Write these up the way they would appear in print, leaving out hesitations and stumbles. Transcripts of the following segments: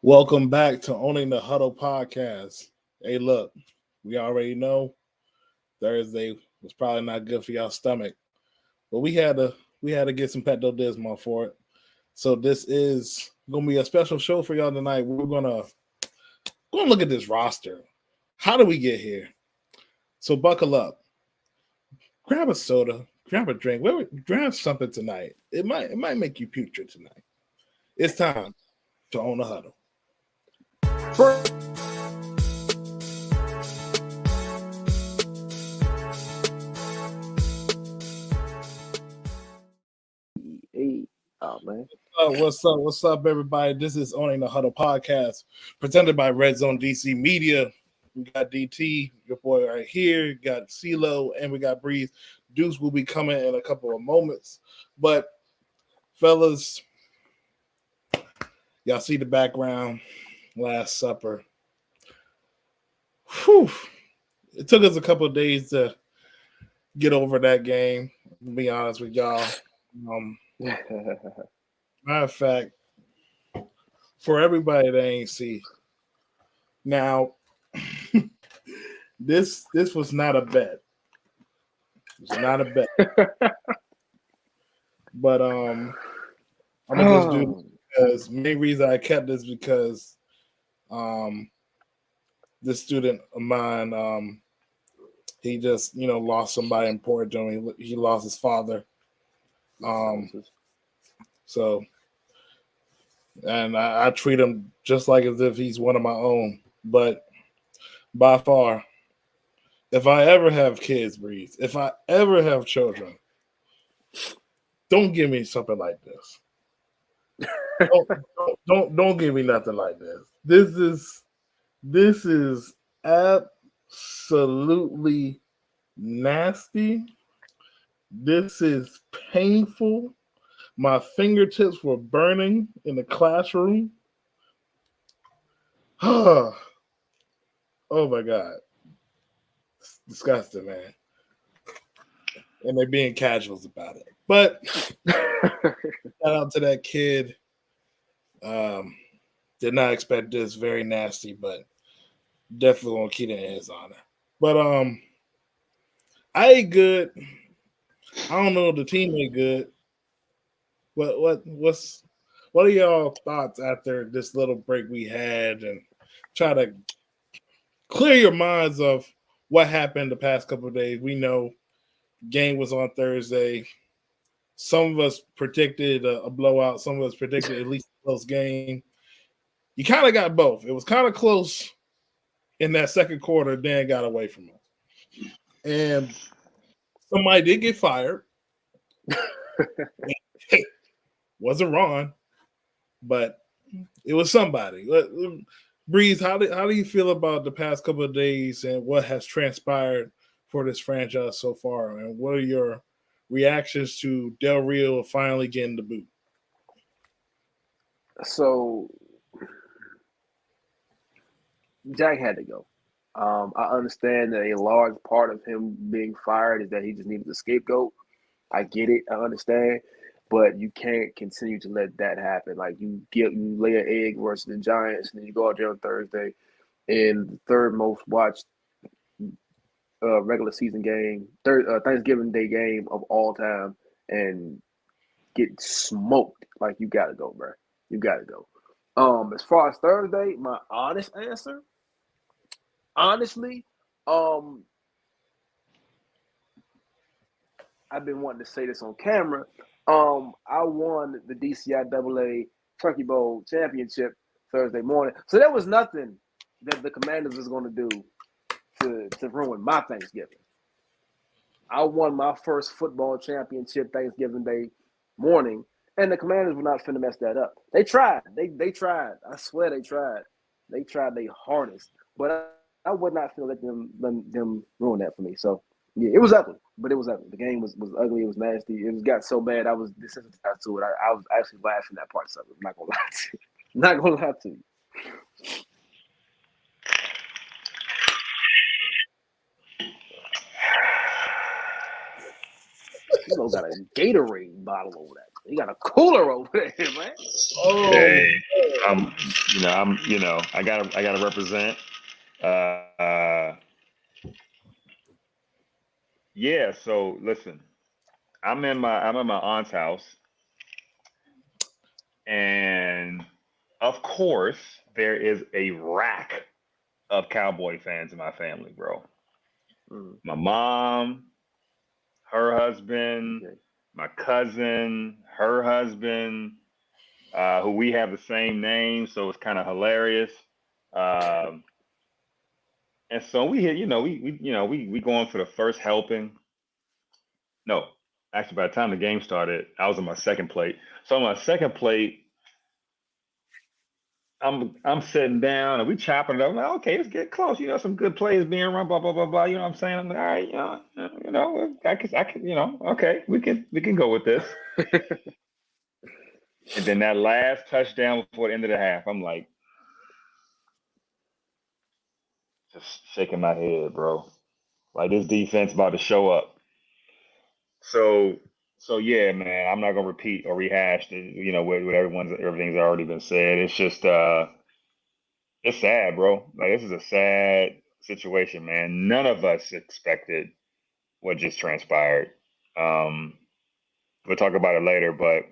Welcome back to Owning the Huddle podcast. Hey, look, we already know Thursday was probably not good for y'all stomach, but we had to get some Pepto Bismol for it. So this is gonna be a special show for y'all tonight. We're gonna look at this roster. How do we get here? So buckle up, grab a soda, grab a drink, grab something tonight. It might make you putrid tonight. It's time to own the huddle. Hey, oh man. What's up, everybody? This is Owning the Huddle podcast, presented by RedzonedcMedia. We got DT, your boy right here. We got Ceelo, and we got Breeze. Deuce will be coming in a couple of moments. But, fellas, y'all see the background, Last Supper. Whew. It took us a couple of days to get over that game, to be honest with y'all. Matter of fact, for everybody that ain't see, now this was not a bet. It was not a bet. But I'm gonna just do this because main reason I kept this because this student of mine, he just lost somebody important to him. He lost his father. So and I treat him just like as if he's one of my own. But by far, if I ever have kids, Breeze, if I ever have children, don't give me something like this. don't give me nothing like this. This is absolutely nasty. This is painful. My fingertips were burning in the classroom. Oh my God. It's disgusting, man. And they're being casuals about it. But shout out to that kid. Did not expect this. Very nasty, but definitely gonna keep it in his honor. But I ate good. I don't know if the team ate good. What are y'all thoughts after this little break we had, and try to clear your minds of what happened the past couple of days? We know game was on Thursday. Some of us predicted a blowout. Some of us predicted at least a close game. You kind of got both. It was kind of close in that second quarter, then got away from us. And somebody did get fired. Wasn't Ron, but it was somebody. Breeze, how do you feel about the past couple of days and what has transpired for this franchise so far? And what are your reactions to Del Rio finally getting the boot? So Jack had to go. I understand that a large part of him being fired is that he just needed a scapegoat. I get it. I understand. But you can't continue to let that happen. Like you lay an egg versus the Giants, and then you go out there on Thursday in the third most watched regular season game, Thanksgiving Day game of all time, and get smoked. Like you gotta go, bro. You gotta go. As far as Thursday, my honest answer, honestly, I've been wanting to say this on camera. I won the DCIAA Turkey Bowl championship Thursday morning, so there was nothing that the Commanders was going to do to ruin my Thanksgiving. I won my first football championship Thanksgiving Day morning, and the Commanders were not finna mess that up. They tried. They tried. I swear they tried. They tried their hardest, but I would not finna let them ruin that for me. So yeah, it was ugly, but it was ugly. The game was ugly. It was nasty. It got so bad I was desensitized to it. I was actually laughing at parts of it. I'm not gonna lie to you. Not gonna lie to you. Ceelo got a Gatorade bottle over there. He got a cooler over there, man. Oh, Hey, I gotta represent. Yeah. So listen, I'm in my aunt's house, and of course there is a rack of Cowboy fans in my family, bro. My mom, her husband, my cousin, her husband, who we have the same name, so it's kind of hilarious. Um, and so we hit, we going for the first helping. No, actually, by the time the game started, I was on my second plate. So on my second plate, I'm sitting down and we chopping it up. I'm like, okay, let's get close. Some good plays being run, blah blah blah blah. You know what I'm saying? I'm like, all right, I could, okay, we can go with this. And then that last touchdown before the end of the half, I'm like, just shaking my head, bro. Like this defense about to show up. So yeah, man, I'm not gonna repeat or rehash what everything's already been said. It's just it's sad, bro. Like this is a sad situation, man. None of us expected what just transpired. We'll talk about it later, but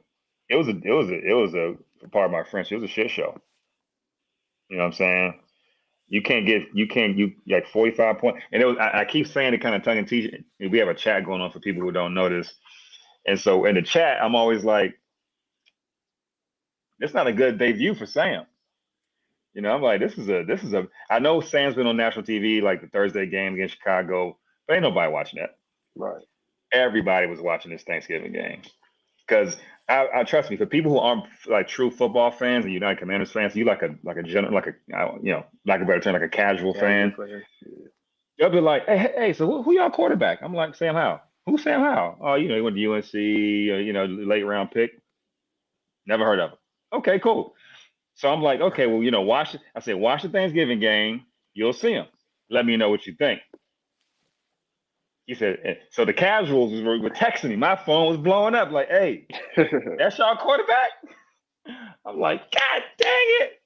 it was a part of my French. It was a shit show. You know what I'm saying? You like 45 points. And it was, I keep saying it kind of tongue in cheek. We have a chat going on for people who don't know this. And so in the chat, I'm always like, it's not a good debut for Sam. I'm like, this is a, I know Sam's been on national TV, like the Thursday game against Chicago, but ain't nobody watching that. Right. Everybody was watching this Thanksgiving game. Because I trust me, for people who aren't like true football fans and United Commanders fans, you like a general, like a better term, like a casual fan. Yeah. They'll be like, hey, so who y'all quarterback? I'm like, Sam Howell. Who's Sam Howell? Oh, he went to UNC, late round pick. Never heard of him. Okay, cool. So I'm like, okay, well, watch the Thanksgiving game. You'll see him. Let me know what you think. He said, so the casuals were texting me. My phone was blowing up like, hey, that's y'all quarterback? I'm like, God dang it.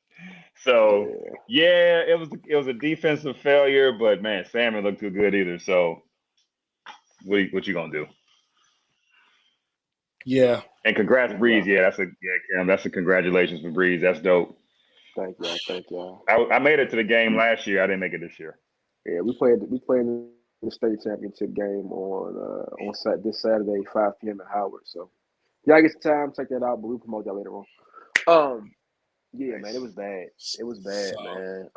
So yeah, it was a defensive failure, but man, Sam didn't look too good either. So what you gonna do? Yeah. And congrats, Breeze. Yeah, Cam, that's a congratulations for Breeze. That's dope. Thank y'all. I made it to the game last year. I didn't make it this year. Yeah, we played the state championship game on this Saturday, 5 p.m. at Howard. So y'all get some time, check that out. But we'll promote that later on. Yeah, man, it was bad. It was bad, man.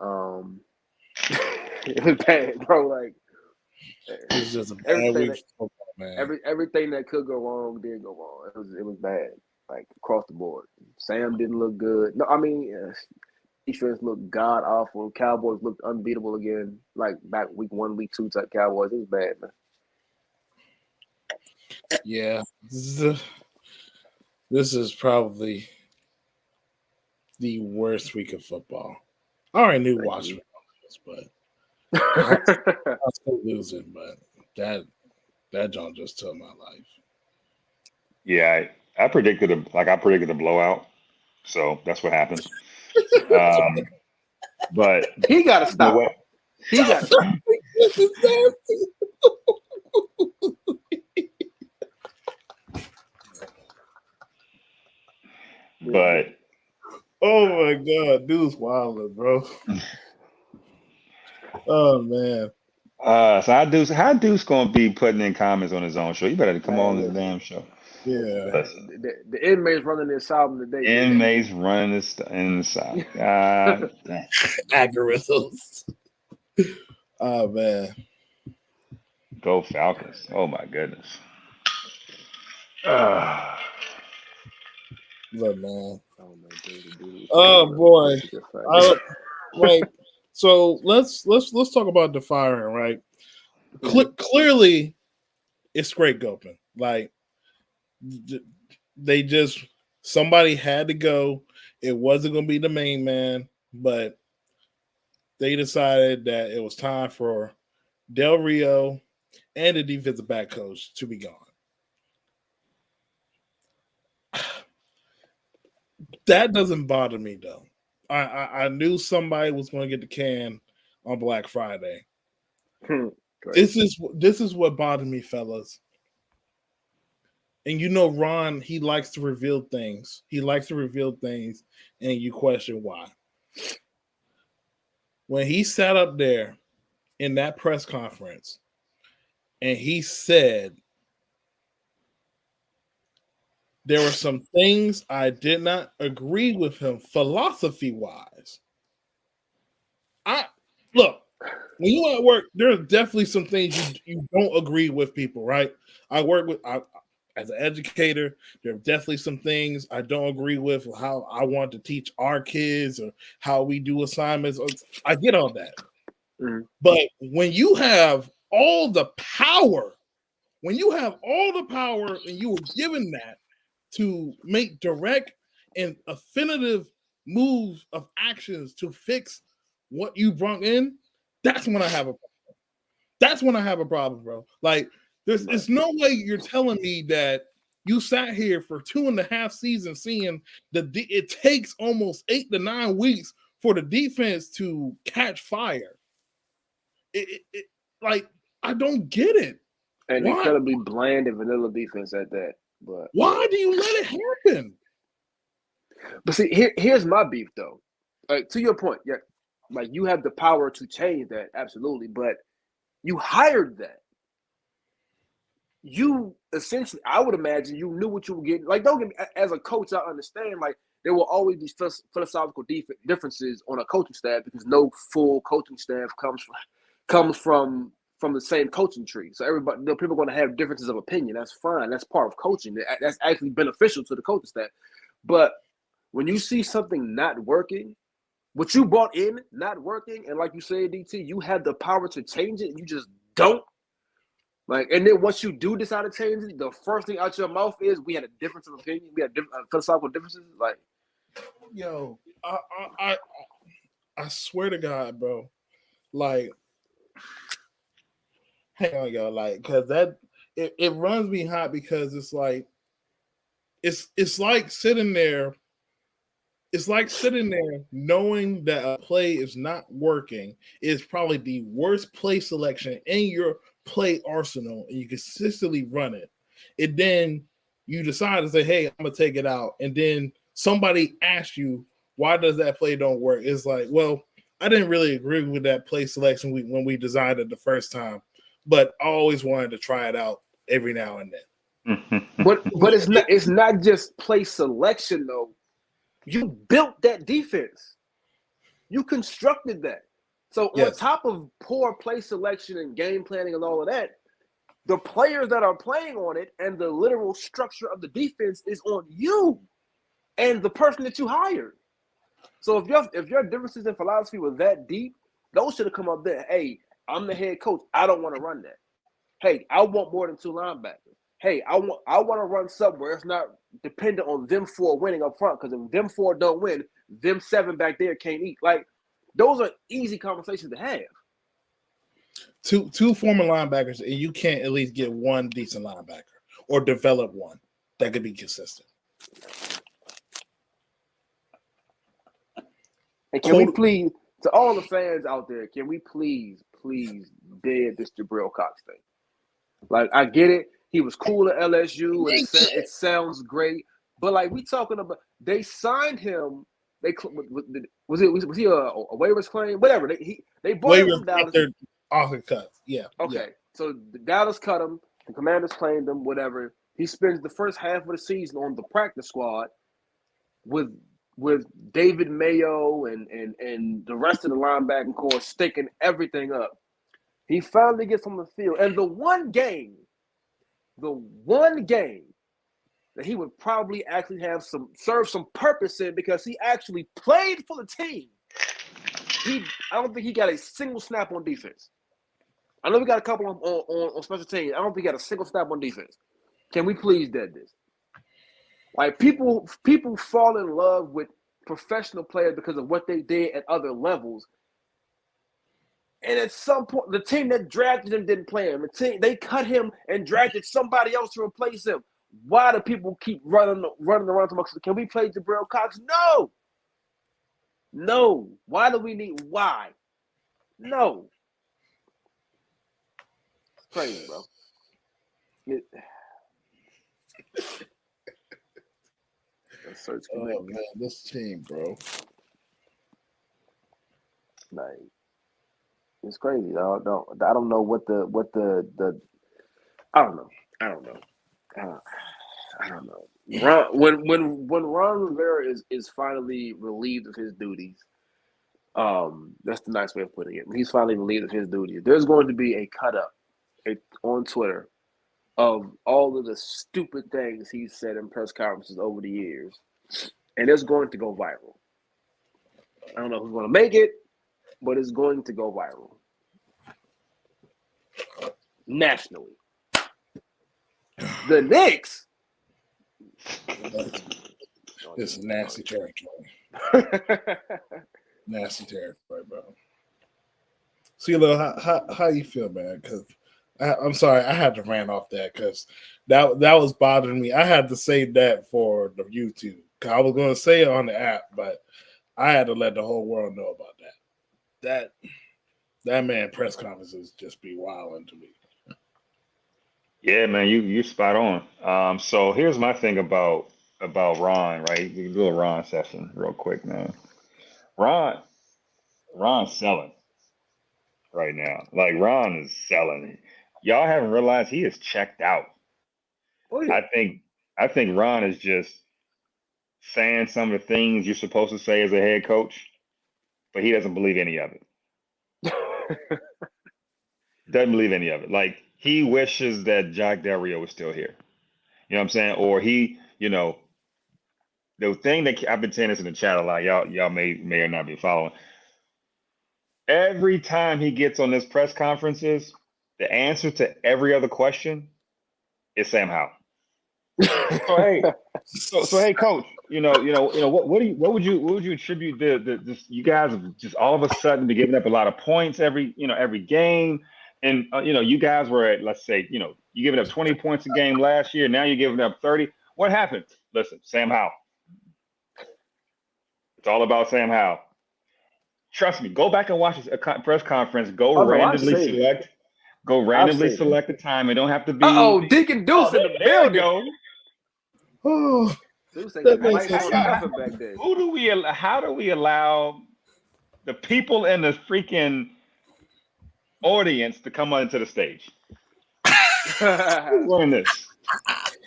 It was bad, bro. Like it was just a bad week for football, man. Everything that could go wrong did go wrong. It was bad, like across the board. Sam didn't look good. No, I mean, defense looked god awful. Cowboys looked unbeatable again, like back week 1, week 2 type Cowboys. It was bad, man. Yeah, this is probably the worst week of football. I already knew Washington was, but I'm still losing. But that John just took my life. Yeah, I predicted a blowout, so that's what happens. But he got to stop. He got to. But oh my God, Deuce wilding, bro. Oh man. So how Deuce gonna be putting in comments on his own show? You better come on this damn show. Yeah. The inmates running this album today. Inmates running this in the South. God damn. Algorithms. Oh man. Go Falcons. Oh my goodness. Look, man. Oh boy. So let's talk about the firing, right? Clearly, it's great Gopin. Like they just somebody had to go. It wasn't going to be the main man, but they decided that it was time for Del Rio and the defensive back coach to be gone. That doesn't bother me though. I knew somebody was going to get the can on Black Friday. Great. This is what bothered me, fellas. And you know, Ron, he likes to reveal things. He likes to reveal things, and you question why. When he sat up there in that press conference, and he said, there were some things I did not agree with him philosophy-wise. Look, when you at work, there's definitely some things you don't agree with people, right? As an educator, there are definitely some things I don't agree with, how I want to teach our kids or how we do assignments. I get all that. Mm-hmm. But when you have all the power, and you were given that to make direct and definitive moves of actions to fix what you brought in, that's when I have a problem. That's when I have a problem, bro. Like, there's no way you're telling me that you sat here for 2.5 seasons seeing that it takes almost 8 to 9 weeks for the defense to catch fire. Like, I don't get it. And incredibly bland and vanilla defense at that. But why do you let it happen? But see, here's my beef though. Like, to your point, yeah, like you have the power to change that, absolutely. But you hired that. You essentially, I would imagine, you knew what you were getting. Like, don't get me, as a coach, I understand. Like, there will always be philosophical differences on a coaching staff because no full coaching staff comes from the same coaching tree. So people are going to have differences of opinion. That's fine. That's part of coaching. That's actually beneficial to the coaching staff. But when you see something not working, what you brought in not working, and like you said, DT, you have the power to change it, and you just don't. Like, and then once you do decide to change it, the first thing out your mouth is, we had a difference of opinion. We had different philosophical differences. Like, yo, I swear to God, bro. Like, hang on, yo, like, because it runs me hot because it's like, it's like sitting there. It's like sitting there knowing that a play is not working. It's probably the worst play selection in your play arsenal, and you consistently run it. And then you decide to say, hey, I'm going to take it out. And then somebody asks you, why does that play don't work? It's like, well, I didn't really agree with that play selection when we designed it the first time, but I always wanted to try it out every now and then. but it's not just play selection, though. You built that defense. You constructed that. So on top of poor play selection and game planning and all of that, the players that are playing on it and the literal structure of the defense is on you and the person that you hired. So if your differences in philosophy were that deep, those should have come up there. Hey, I'm the head coach. I don't want to run that. Hey, I want more than 2 linebackers. Hey, I want to run somewhere. It's not dependent on them 4 winning up front, because if them 4 don't win, them 7 back there can't eat. Like, those are easy conversations to have. Two former linebackers, and you can't at least get one decent linebacker or develop one that could be consistent. And can we please, to all the fans out there, can we please dead this Jabril Cox thing? Like, I get it. He was cool at LSU, and it sounds great. But, like, we talking about, they signed him. Was he a waivers claim? Whatever. They bought him from Dallas. Off the cut. Yeah. Okay. Yeah. So the Dallas cut him. The Commanders claimed him. Whatever. He spends the first half of the season on the practice squad with David Mayo and the rest of the linebacking core sticking everything up. He finally gets on the field, and the one game that he would probably actually serve some purpose in, because he actually played for the team. I don't think he got a single snap on defense. I know we got a couple on special teams. I don't think he got a single snap on defense. Can we please dead this? Like, people fall in love with professional players because of what they did at other levels. And at some point, the team that drafted him didn't play him. They cut him and drafted somebody else to replace him. Why do people keep running around to Can we play Jabril Cox? No. No. Why do we need? Why? No. It's crazy, bro. Search committee. Oh man, this team, bro. Like, it's crazy. I don't know what the I don't know. I don't know. When Ron Rivera is finally relieved of his duties, that's the nice way of putting it. When he's finally relieved of his duties, there's going to be a cut up on Twitter of all of the stupid things he's said in press conferences over the years, and it's going to go viral. I don't know who's going to make it, but it's going to go viral nationally. The Knicks. This is nasty territory. Nasty territory, bro. Ceelo, how you feel, man? Because I'm sorry, I had to rant off that because that was bothering me. I had to save that for the YouTube. I was going to say it on the app, but I had to let the whole world know about that. That man press conferences just be wilding to me. Yeah, man, you spot on. So here's my thing about Ron, right? We do a Ron session real quick, man. Ron's selling right now. Like Ron is selling. Y'all haven't realized he is checked out. Oh, yeah. I think Ron is just saying some of the things you're supposed to say as a head coach, but he doesn't believe any of it. Doesn't believe any of it. Like he wishes that Jack Del Rio was still here. You know what I'm saying? Or he, the thing that I've been saying this in the chat a lot. Y'all may or not be following. Every time he gets on this press conferences, the answer to every other question is Sam Howell. So hey, coach, what would you attribute this? You guys have just all of a sudden been giving up a lot of points every game, and you guys were at, let's say, you giving up 20 points a game last year. Now you're giving up 30. What happened? Listen, Sam Howell. It's all about Sam Howell. Trust me. Go back and watch a press conference. Go randomly select the time. It don't have to be. Deacon Deuce in the building. Oh, Deuce ain't got lights on nothing back there. How do we allow the people in the freaking audience to come onto the stage? Who's running this?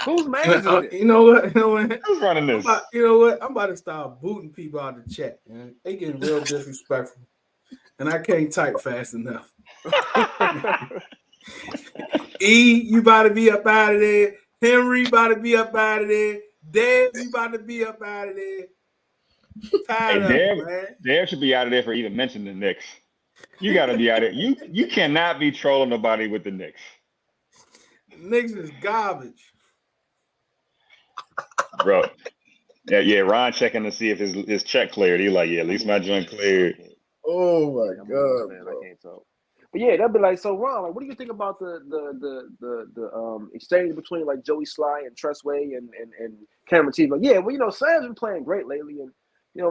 Who's managing it? You know what? Who's running this? I'm about to start booting people out of the chat, man. They getting real disrespectful. And I can't type fast enough. You about to be up out of there. Henry about to be up out of there. Dave, you about to be up out of there. Dave should be out of there for even mentioning the Knicks. You got to be out of there. You cannot be trolling nobody with the Knicks. The Knicks is garbage. Bro. Yeah, Ron checking to see if his check cleared. He like, yeah, at least my joint cleared. Oh my God, man, I can't talk. But yeah, that'd be like, so Ron, like, what do you think about the exchange between like Joey Sly and Tressway and Cameron T? Like, yeah, well, Sam's been playing great lately, and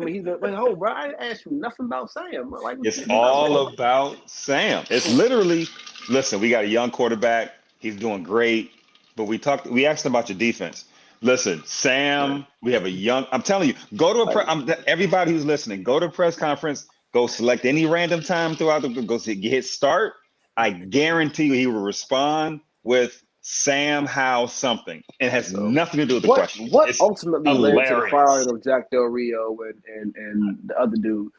he's been like, oh, bro, I didn't ask you nothing about Sam. Like, it's all about Sam. It's literally, listen, we got a young quarterback. He's doing great, but we asked him about your defense. Listen, Sam, we have a young. I'm telling you, go to everybody who's listening, go to a press conference. Go select any random time throughout go hit start. I guarantee you he will respond with Sam Howell something. It has nothing to do with the question. What ultimately led to the firing of Jack Del Rio and the other dude?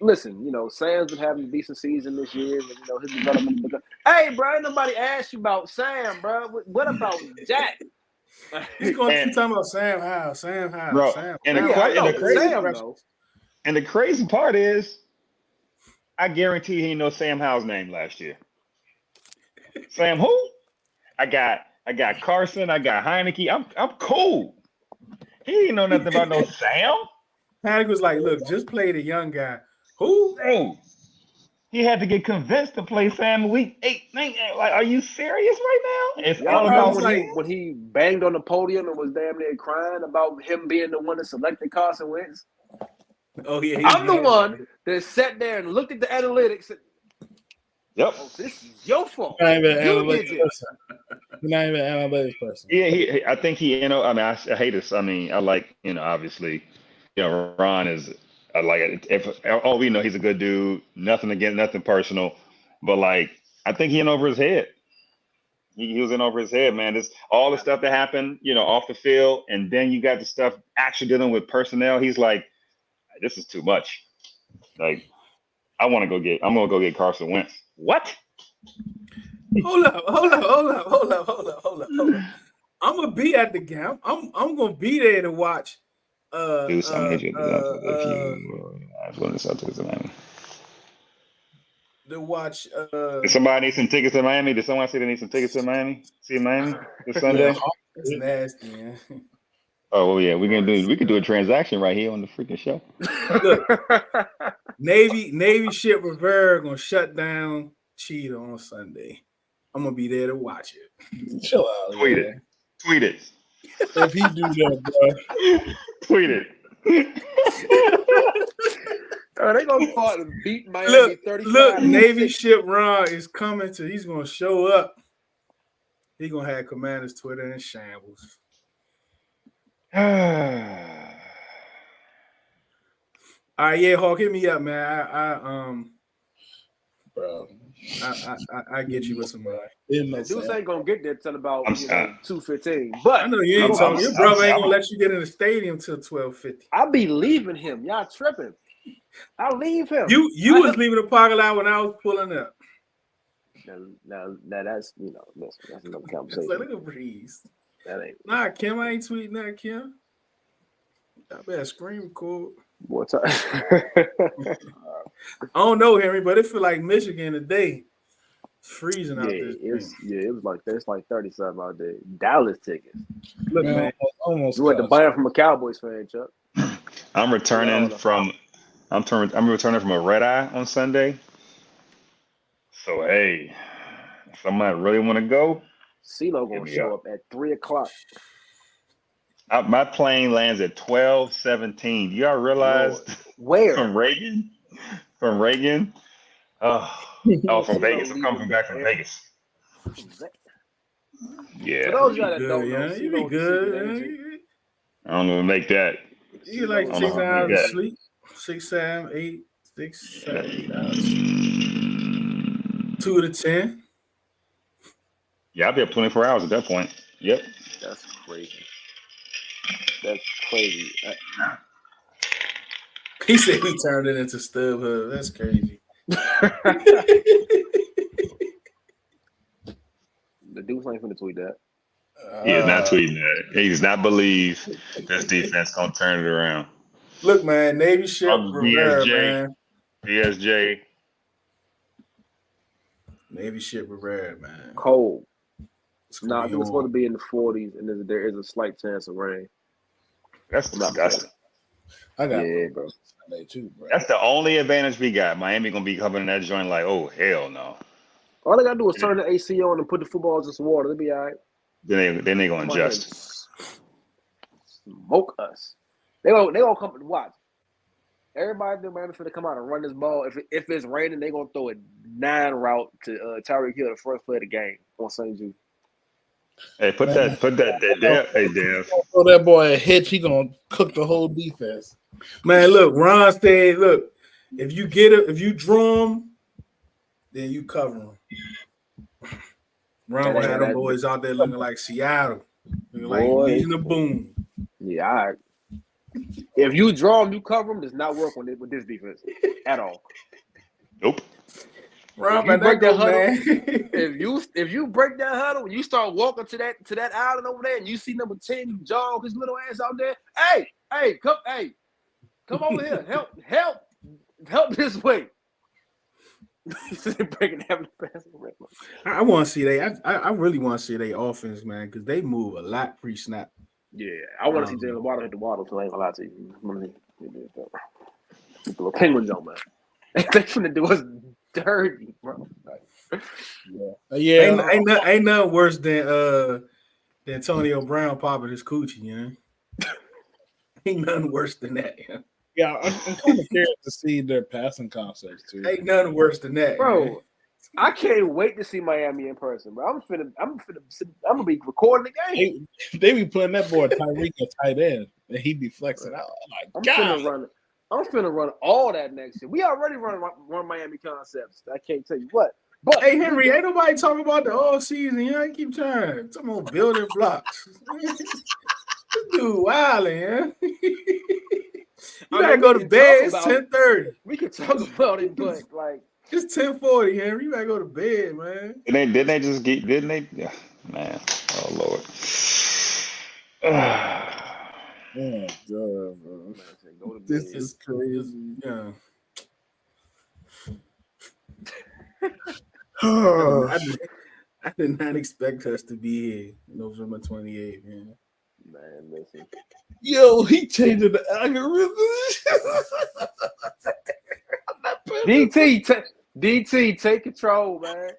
Listen, Sam's been having a decent season this year. And, his development. Hey, bro, nobody asked you about Sam, bro. What about Jack? He's going to keep talking about Sam Howell. Bro, Sam. And the crazy part is, I guarantee he didn't know Sam Howell's name last year. Sam who? I got Carson. I got Heineke. I'm cool. He didn't know nothing about no Sam. Heineke was like, look, just play the young guy. Who? Bro, he had to get convinced to play Sam week 8. Like, are you serious right now? It's all about when he banged on the podium and was damn near crying about him being the one that selected Carson Wentz. Oh yeah, I'm the one that sat there and looked at the analytics. And, Yep. oh, this is your fault. Not even You analytics did this. person. Not even analytics person. Yeah, I think he, I mean, I hate this. I mean, I like, obviously, Ron is, I like it. If all we know, he's a good dude. Nothing against, nothing personal, but like, I think he in over his head. He was in over his head, man. This all the stuff that happened, off the field, and then you got the stuff actually dealing with personnel. He's like, this is too much. Like, I'm gonna go get Carson Wentz. What? Hold up. I'm gonna be at the game. I'm gonna be there to watch. Deuce, I'm gonna hit you if you I want to Celtics in Miami. To watch. Did somebody need some tickets to Miami? Did someone say they need some tickets to Miami? See Miami this Sunday? Yeah, it's nasty, man. Oh well, yeah, we could do a transaction right here on the freaking show. Look, Navy ship Rivera gonna shut down Cheetah on Sunday. I'm gonna be there to watch it. Chill out. Tweet it. If he do that, bro. Tweet it. They gonna go out and beat Miami 35. Look, Navy ship Ron is coming to. He's gonna show up. He's gonna have Commanders Twitter in shambles. All right, yeah, Hawk, hit me up, man. Bro. I get you with some Deuce ain't gonna get there till about 2:15. But I know you ain't talking. Your brother ain't gonna let you get in the stadium till 12:50. I'll be leaving him. Y'all tripping. I'll leave him. You was leaving the parking lot when I was pulling up. Now that's that's another conversation. Look at Breeze. That ain't. Nah, Kim, I ain't tweeting that, Kim. I better screen record. What time? I don't know, Henry, but it feel like Michigan today. It's freezing out there. It was like that's like 30-something out there. Dallas tickets. Look, man, you went to buy it from a Cowboys fan, Chuck. I'm returning from a red eye on Sunday. So hey, if somebody really want to go, Ceelo gonna show up at 3:00. My plane lands at 12:17. Do y'all realize? Where? From Reagan? Oh, from Vegas. I'm coming back from Vegas. Yeah. For those of y'all that don't know, you be good. I don't know to make that. You like 6 hours of sleep? 6, 7, 8, 6, 7, 8 hours. 2 to 10. Yeah, I'll be up 24 hours at that point. Yep. That's crazy. He said we turned it into StubHub. That's crazy. The Deuce ain't finna tweet that. He is not tweeting that. He does not believe this defense gonna turn it around. Look, man, Navy ship Rivera, man. BSJ. Navy ship Rivera, man. Cold. I think it's supposed to be in the 40s, and there is a slight chance of rain. That's disgusting. I got bro. Too, bro. That's the only advantage we got. Miami gonna be covering that joint like, oh hell no. All they gotta do is turn the AC on and put the footballs in some water. They'll be all right. Then they gonna adjust. Smoke us. They gonna come and watch. Everybody in the Miami finna come out and run this ball. If it's raining, they gonna throw a 9 route to Tyreek Hill the first play of the game on St. Jude. Hey, put that there. Hey, Dan. Throw that boy a hitch. He gonna cook the whole defense. Man, look, Ron said, look, if you draw him, then you cover him. Ron had them boys out there looking like Seattle. Looking like Legion of Boom. Yeah, all right. If you draw them, you cover them, does not work with this defense at all. Nope. Ron, man, that huddle, man. if you break that huddle, you start walking to that island over there, and you see number 10 jog his little ass out there. Hey, come over here, help this way. I want to see I really want to see their offense, man, because they move a lot pre-snap. Yeah, I want to see Jalen Waddle hit the water, so I ain't gonna lie to you. The little penguin jump, man. They finna do us dirty, bro. Yeah. Ain't nothing worse than Antonio Brown popping his coochie, you know? Ain't nothing worse than that, yeah. Yeah, I'm kind of curious to see their passing concepts too. Ain't nothing worse than that, Bro, man. I can't wait to see Miami in person, bro. I'm gonna be recording the game. They be putting that boy Tyreek at tight end, and he be flexing out. I'm God. finna run all that next year. We already run Miami concepts. I can't tell you what. But Hey Henry, ain't nobody talking about the all season. You know, keep trying. Talking about building blocks. This dude wilding, yeah. You gotta go to bed. It's 10:30. We can talk about it, but like it's 10:40, Henry. You gotta go to bed, man. Didn't they just get? Didn't they? Yeah, man. Oh Lord. Oh God, bro. This is crazy. Yeah. I did not expect us to be here November 28th, man. Man, listen. Yo, he changed the algorithm. DT, take control, man.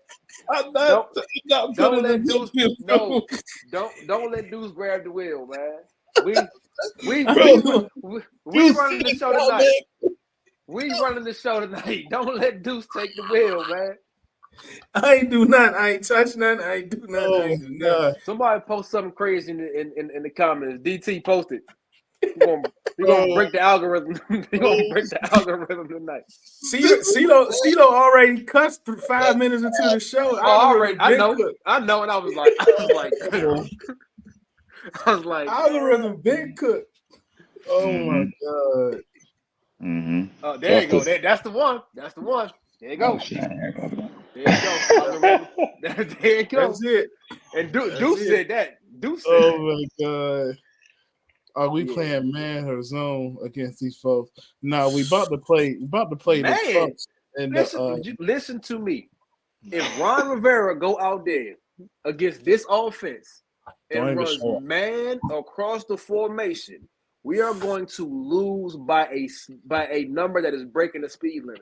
Don't let Deuce. Don't let Deuce grab the wheel, man. We running the show tonight. We running the show tonight. Don't let Deuce take the wheel, man. I ain't do nothing. I ain't touch nothing. I ain't do nothing. I ain't do nothing. Somebody post something crazy in the comments. DT posted. We're gonna break the algorithm. We're gonna break the algorithm tonight. Ceelo already cussed 5 minutes into the show. I know, and I was like, algorithm been cooked. Oh my God. Mm-hmm. Oh, there you go. That's the one. There you go. There you go. That's it. And Deuce said that. Deuce said that. My God. Are we playing man or zone against these folks? No, we about to play man. the Trucks. And listen to me. If Ron Rivera go out there against this offense and runs man across the formation, we are going to lose by a number that is breaking the speed limit.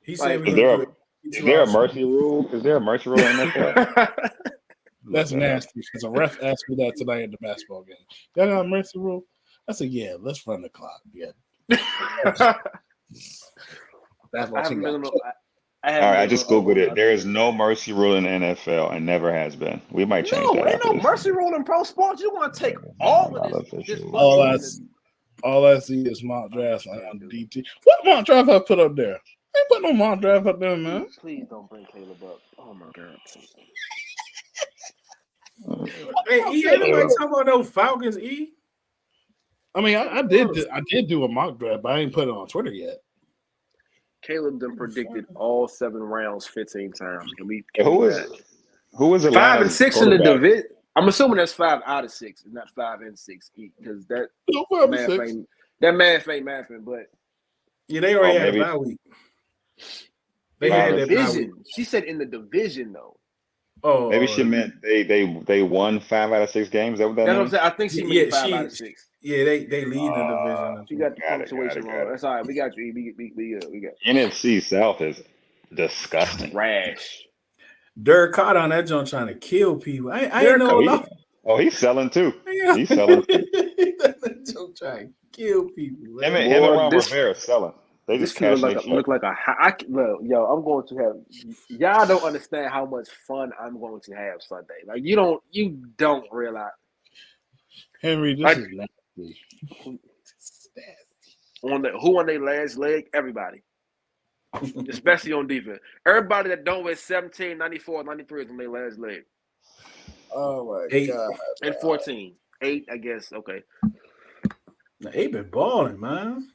He said, "Is there a mercy rule? Is there a mercy rule in NFL?" That's nasty. Because a ref asked me that tonight at the basketball game. Y'all got a mercy rule? I said, yeah, let's run the clock. Yeah. That's what you got. All right, I just Googled it. There is no mercy rule in the NFL and never has been. We might change that. No, ain't no mercy rule in pro sports. You want to take all of this all I see is mock drafts on DT. What mock draft I put up there? I ain't put no mock draft up there, man. Please don't bring Caleb up. Oh my God. Hey, E, ain't nobody talking about no Falcons, E? I mean, I did do a mock draft, but I ain't put it on Twitter yet. Caleb done predicted all 7 rounds 15 times. Who is 5 and 6 in the division? I'm assuming that's 5 out of 6, not 5 and 6, because that math ain't mathing. But yeah, they already had a bye week. They had that division. She said in the division though. Oh, maybe she meant they won 5 out of 6 games. Is that what that means? What I'm saying. I think she meant 5 out of 6. Yeah, they lead the division. She got the punctuation wrong. That's all right. We got you. We got NFC South is disgusting. Trash. Derek Carr on that joint trying to kill people. I ain't know. He's selling too. He's selling too. That joint trying to kill people. Him and Ron Rivera selling. They just look like a yo. I'm going to have y'all don't understand how much fun I'm going to have Sunday. Like you don't realize. Henry, this is nasty. Who on their last leg? Everybody. Especially on defense. Everybody that don't wear 17, 94, 93 is on their last leg. Oh my 8. God. And 14. 8, I guess. Okay. They been balling, man.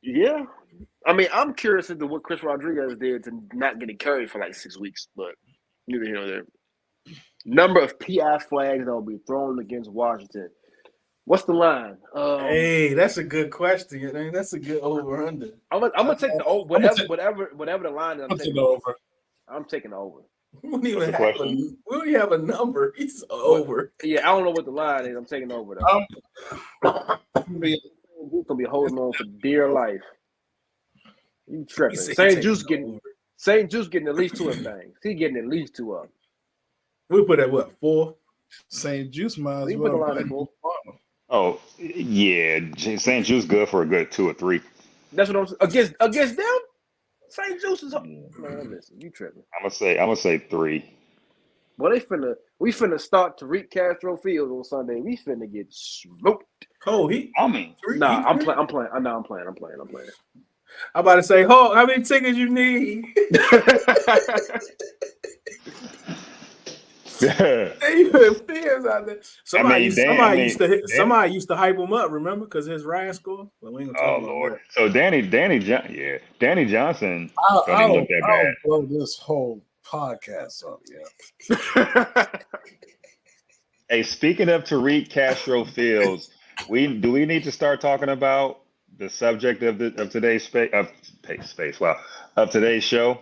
Yeah. I mean, I'm curious as to what Chris Rodriguez did to not get a carry for like 6 weeks, but neither here nor there. Number of PI flags that will be thrown against Washington. What's the line? Hey, that's a good question. I mean, that's a good over/under. I'm gonna take the over. Whatever the line is, I'm taking the over. I'm taking the over. We don't even have a number. It's over. Yeah, I don't know what the line is. I'm taking over though. He's gonna be holding on for dear life. You tripping? St. Juice getting at least 2 of things. He getting at least 2 of them. We put at what 4? St. Juice might as well. Put the line at 4. Oh yeah, St. Jude's good for a good 2 or 3. That's what I'm against them. St. Jude's is man. Listen, you tripping? I'm gonna say 3. Well, we finna start Tariq Castro Field on Sunday. We finna get smoked. Oh, I'm playing. I'm playing. I'm playing. I'm about to say, how many tickets you need? Out there. Somebody used to hype him up. Remember, because his ride score. But we ain't gonna talk about Lord. that. So Danny Johnson don't even look that bad. I'll blow this whole podcast up. Yeah. Hey, speaking of Tariq Castro Fields, we need to start talking about the subject of today's of today's show.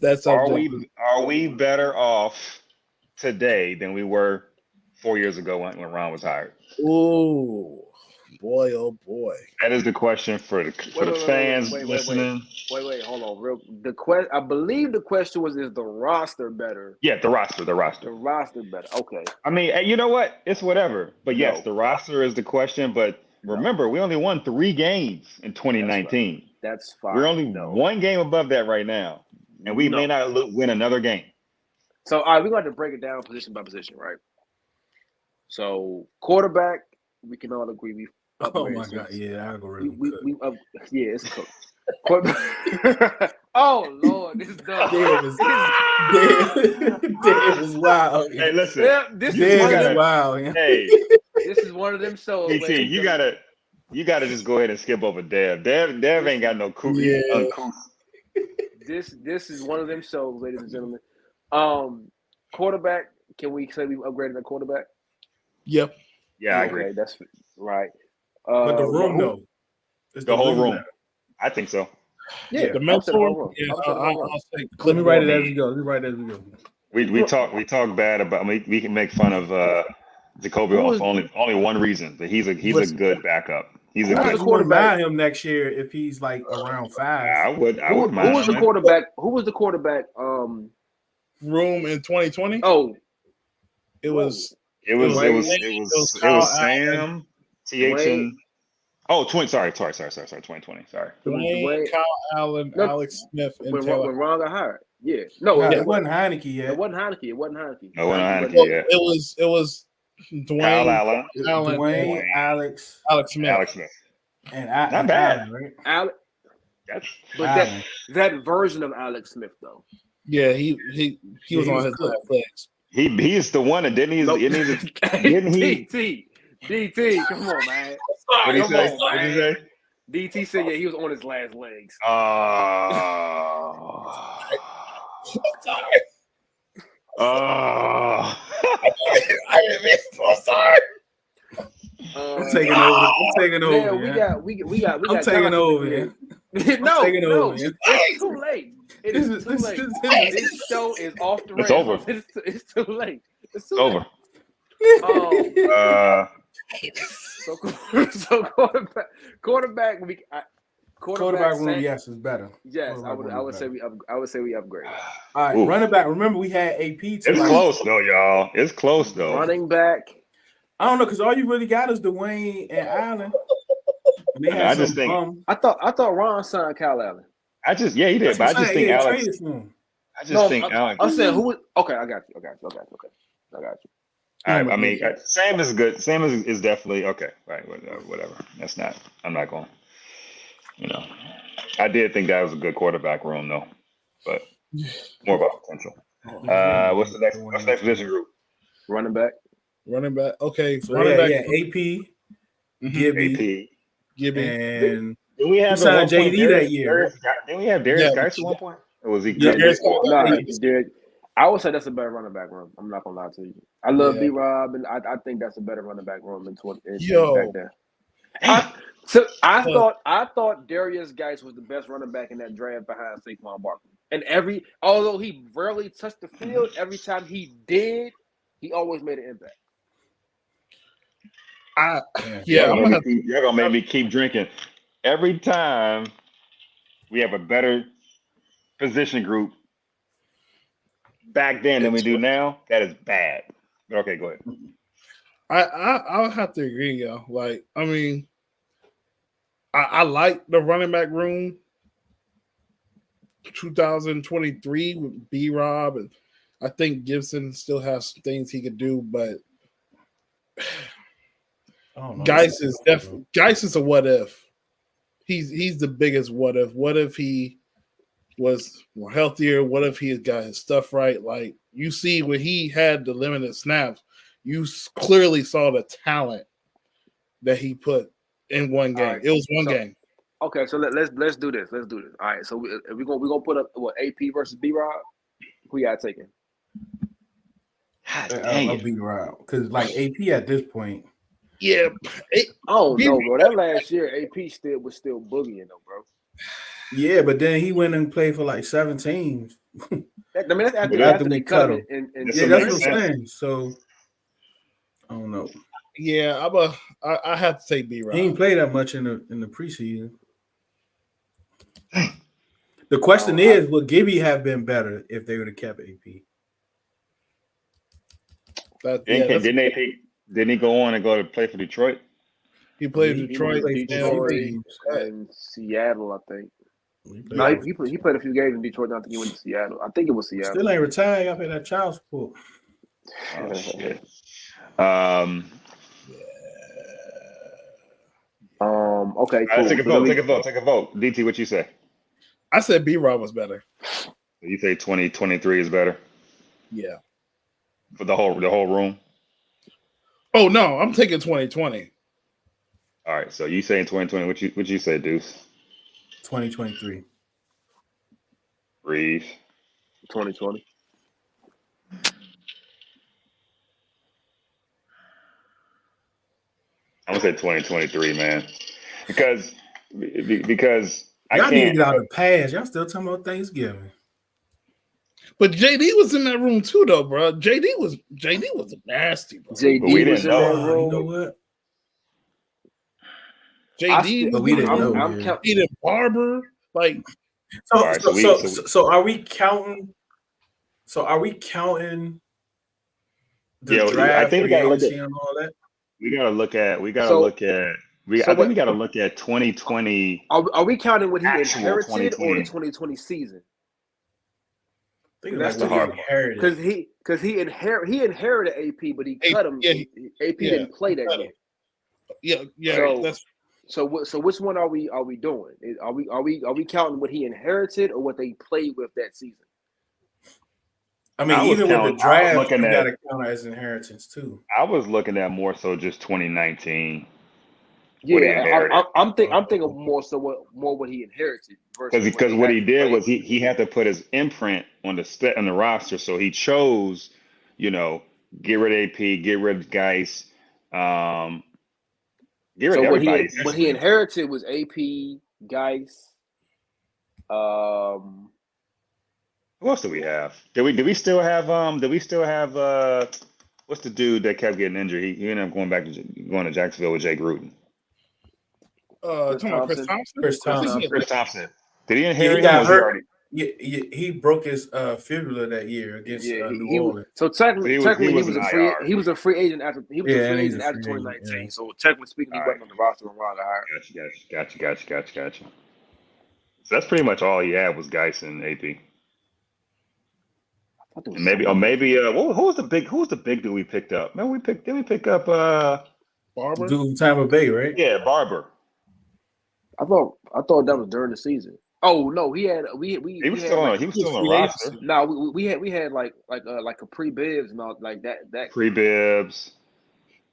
That's are we better off today than we were 4 years ago when Ron was hired? Oh boy! That is the question for the fans listening. Wait, hold on. I believe the question was: is the roster better? Yeah, the roster. The roster better. Okay. I mean, you know what? It's whatever. But yes, the roster is the question. But remember, we only won 3 games in 2019. That's fine. We're only 1 game above that right now, and we may not win another game. So, all right, we're going to break it down position by position, right? So, quarterback, we can all agree we. Oh my God! Yeah, I agree. It's cooked. Oh Lord, this is dumb. Dave is wild. Hey, listen. Yeah, this is wild. Hey, this is one of them shows. PT, you gotta just go ahead and skip over Dev. Dev ain't got no cool. Yeah. This is one of them shows, ladies and gentlemen. Quarterback. Can we say we've upgraded the quarterback? Yep. Yeah, I agree. Okay, that's right. But the room, though. The whole room. I think so. Yeah, the mentor. Yeah, I'll say. Let me write it as we go. We talk bad about. We can make fun of Jacoby for only one reason, that he's a good backup. He's a good quarterback. Him next year if he's like around 5. I would. Who was the quarterback? Who was the quarterback? Room in 2020. Oh, it was Sam, TH, and 2020. Sorry. Dwayne, Kyle Allen, Alex Smith, and when Taylor. Ron got hired. Yeah. It wasn't Heineke yet. It wasn't Heineke. It was Dwayne, Kyle Allen, Dwayne, Alex Smith. And not bad, Allen, right? Alex. That version of Alex Smith, though. Yeah, he was on his last legs. He's the one that didn't he? DT, come on, man. What did he say? DT said, he was on his last legs. I'm sorry. I'm taking over. We got. I'm taking over. No. It's too late. It is too late. This show is off the rails. It's over. It's too late. It's over. So quarterback room, yes, is better. Yes, I would say we upgraded. All right, running back. Remember, we had AP. It's close though, y'all. It's close though. Running back. I don't know, because all you really got is Dwayne and Allen. And I just think. I thought Ron signed Kyle Allen. he did, but I just think Alex. Alex. I'm saying who? Okay, I got you. Okay, I got you. All right, I mean, Sam is good. Sam is definitely okay. Right, whatever. That's not. I'm not going. I did think that was a good quarterback room though, but more about potential. What's the next position group? Running back. Okay, so running back. AP, Gibby, and did we have JD that year? Didn't we have Darius Geis at one point? Or was he? Derek. I would say that's a better running back room. I'm not gonna lie to you. I love B-Rob, and I think that's a better running back room than back there. I thought Darius Geis was the best running back in that draft behind Saquon Barkley. And although he rarely touched the field, every time he did, he always made an impact. You're gonna make me keep drinking. Every time we have a better position group back then than we do now, that is bad. But okay, go ahead. I'll have to agree, yo. Like, I mean, I like the running back room 2023 with B Rob, and I think Gibson still has things he could do, but Geis is a what if. He's the biggest what if. What if he was more healthier? What if he got his stuff right? Like, you see, when he had the limited snaps, you clearly saw the talent that he put in one game. Right. It was one game. Okay, so let's do this. Let's do this. All right, so we're gonna put up what, AP versus B Rob. Who y'all taking? I'll B Rob because like AP at this point. Yeah, no, bro. That last year, AP was still boogieing though, bro. Yeah, but then he went and played for like 7 teams. I mean, that's after they cut him. And yeah, that's what I'm saying. So I don't know. Yeah, I have to say B Rob. He didn't play that much in the preseason. The question is, would Gibby have been better if they would have kept AP? Didn't he go on and go to play for Detroit? He played Detroit and Seattle, I think. He played a few games in Detroit. I think he went to Seattle. I think it was Seattle. Still ain't retired. I pay that child support. Oh shit. Okay, cool. Take a vote. DT, what you say? I said B Rob was better. You say 2023 is better? Yeah. For the whole room? Oh no, I'm taking 2020. All right, so you saying 2020? What you say, Deuce? 2023. Breathe. 2020. I'm gonna say 2023, man, because y'all need to get out of the past. Y'all still talking about Thanksgiving. But JD was in that room too, though, bro. JD was nasty, bro. JD was in that room. You know what? JD, we didn't know. I'm counting Barber, like. So are we counting? So are we counting the draft? I think we gotta look at all that. We gotta look at. I think we gotta look at 2020. Are we counting what he inherited or the 2020 season? I think that's what he inherited. Because he inherited AP, but he cut him. AP didn't play that game. Yeah. So which one are we doing? Are we counting what he inherited or what they played with that season? I mean, even with the draft, you got to count as inheritance too. I was looking at more so just 2019. Yeah, I'm thinking more so what he inherited. Because what he did was he had to put his imprint on the roster, so he chose, get rid of AP, get rid of Geis, get rid of everybody. What he inherited was AP, Geis. Who else do we have? Did we still have what's the dude that kept getting injured? He ended up going to Jacksonville with Jay Gruden. Chris Thompson. Did he inherit? He got hurt. He broke his fibula that year against New Orleans. So technically, he was a free agent after 2019. Yeah. So technically speaking, he wasn't on the roster when Ron hired. Gotcha. So that's pretty much all he had was Geis and AP. Maybe who was the big dude we picked up? Man, did we pick up Barber? Dude, Tampa Bay, right? Yeah, Barber. I thought that was during the season. Oh no, he was still on the roster. No, we had like a pre-Bibbs and all like that. Pre-Bibbs.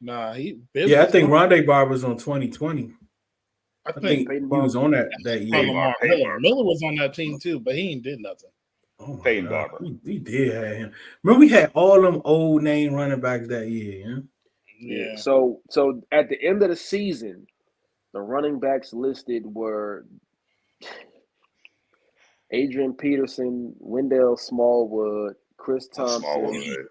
Nah, I think Rondé Barber's on 2020. I think he was on that year. Miller was on that team too, but he ain't did nothing. Oh Peyton Barber. We did have him. Remember, we had all them old name running backs that year. Yeah. So at the end of the season, the running backs listed were Adrian Peterson, Wendell Smallwood, Chris Thompson,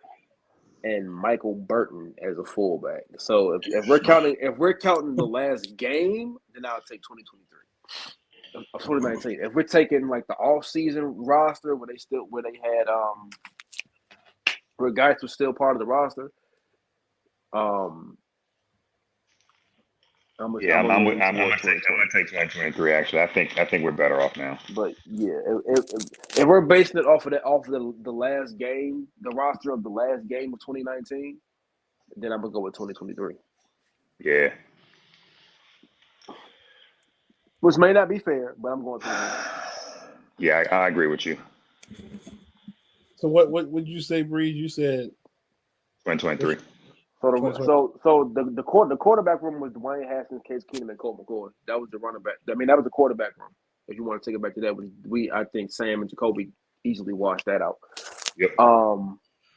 and Michael Burton as a fullback. So if we're counting the last game, then I'll take 2023. Of 2019. If we're taking like the off-season roster where guys were still part of the roster, I'm gonna take 2023. Actually, I think we're better off now. But yeah, if we're basing it off of the last game, the roster of the last game of 2019, then I'm gonna go with 2023. Yeah. Which may not be fair, but I'm going to. Yeah, I agree with you. So what would you say, Breeze? You said 2023. So the quarterback room was Dwayne Haskins, Case Keenum, and Colt McCoy. That was the running back. I mean, that was the quarterback room. If you want to take it back to that, I think Sam and Jacoby easily washed that out. Yep.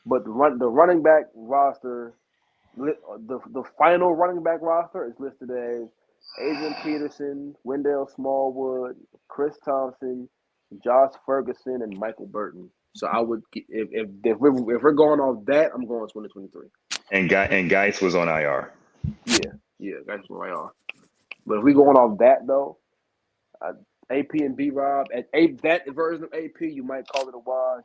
But the running back roster, the final running back roster is listed as Adrian Peterson, Wendell Smallwood, Chris Thompson, Josh Ferguson, and Michael Burton. So I would, if we're going off that, I'm going 2023. And Geis was on IR. Yeah, Geis was on IR. But if we going off that though, AP and B-Rob, that version of AP, you might call it a wash.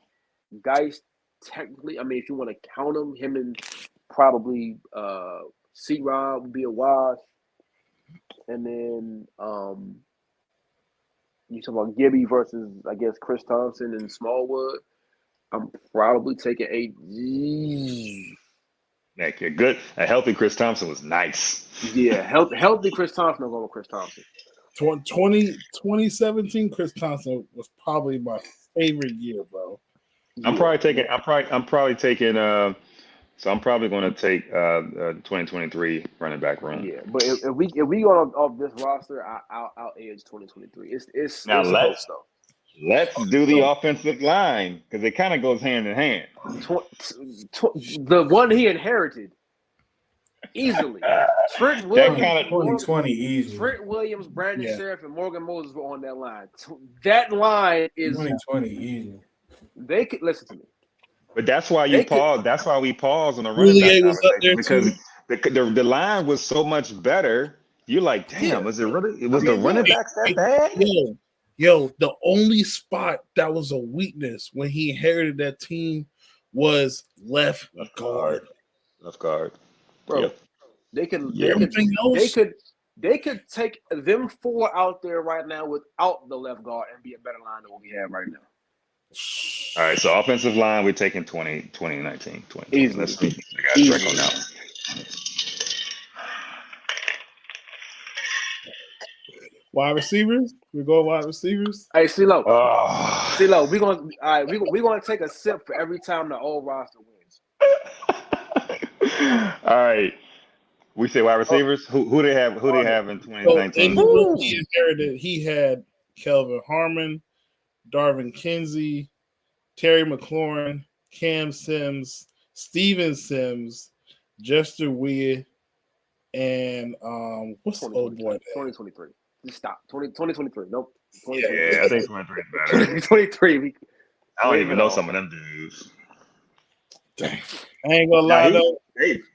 Geis, technically, I mean, if you want to count him and probably C-Rob would be a wash. And then you talk about Gibby versus, I guess, Chris Thompson and Smallwood. I'm probably taking Heck, you're good. A healthy Chris Thompson was nice. Yeah, healthy Chris Thompson. I'm going with Chris Thompson. 2017 Chris Thompson was probably my favorite year, bro. I'm probably taking. So I'm probably going to take 2023 running back room. Yeah, but if we go off this roster, I'll edge 2023. It's now close though. Let's do the offensive line because it kind of goes hand in hand. The one he inherited easily. Trent Williams, 2020 easy. Trent Williams, Brandon Sheriff, and Morgan Moses were on that line. That line is 2020 easy. They could listen to me. But that's why you pause. That's why we pause on the running back conversation because the line was so much better. You're like, damn, was it really? Was the running backs that bad? Yo, the only spot that was a weakness when he inherited that team was left guard. Left guard. Bro, yep. They could take them four out there right now without the left guard and be a better line than what we have right now. All right, so offensive line, we're taking 2019. Easily. Let's see. I got Draco now. Wide receivers? We go wide receivers? Hey, Ceelo. Ceelo, we're gonna take a sip for every time the old roster wins. All right. We say wide receivers. Who they have in 2019? So he inherited. He had Kelvin Harmon, Darvin Kinsey, Terry McLaurin, Cam Sims, Steven Sims, Jester Weir, and what's the old boy? 2023. Just stop. 2023. Nope. Yeah, I think 23 is better. 2023. I don't even know some of them dudes. Dang. I ain't gonna lie though.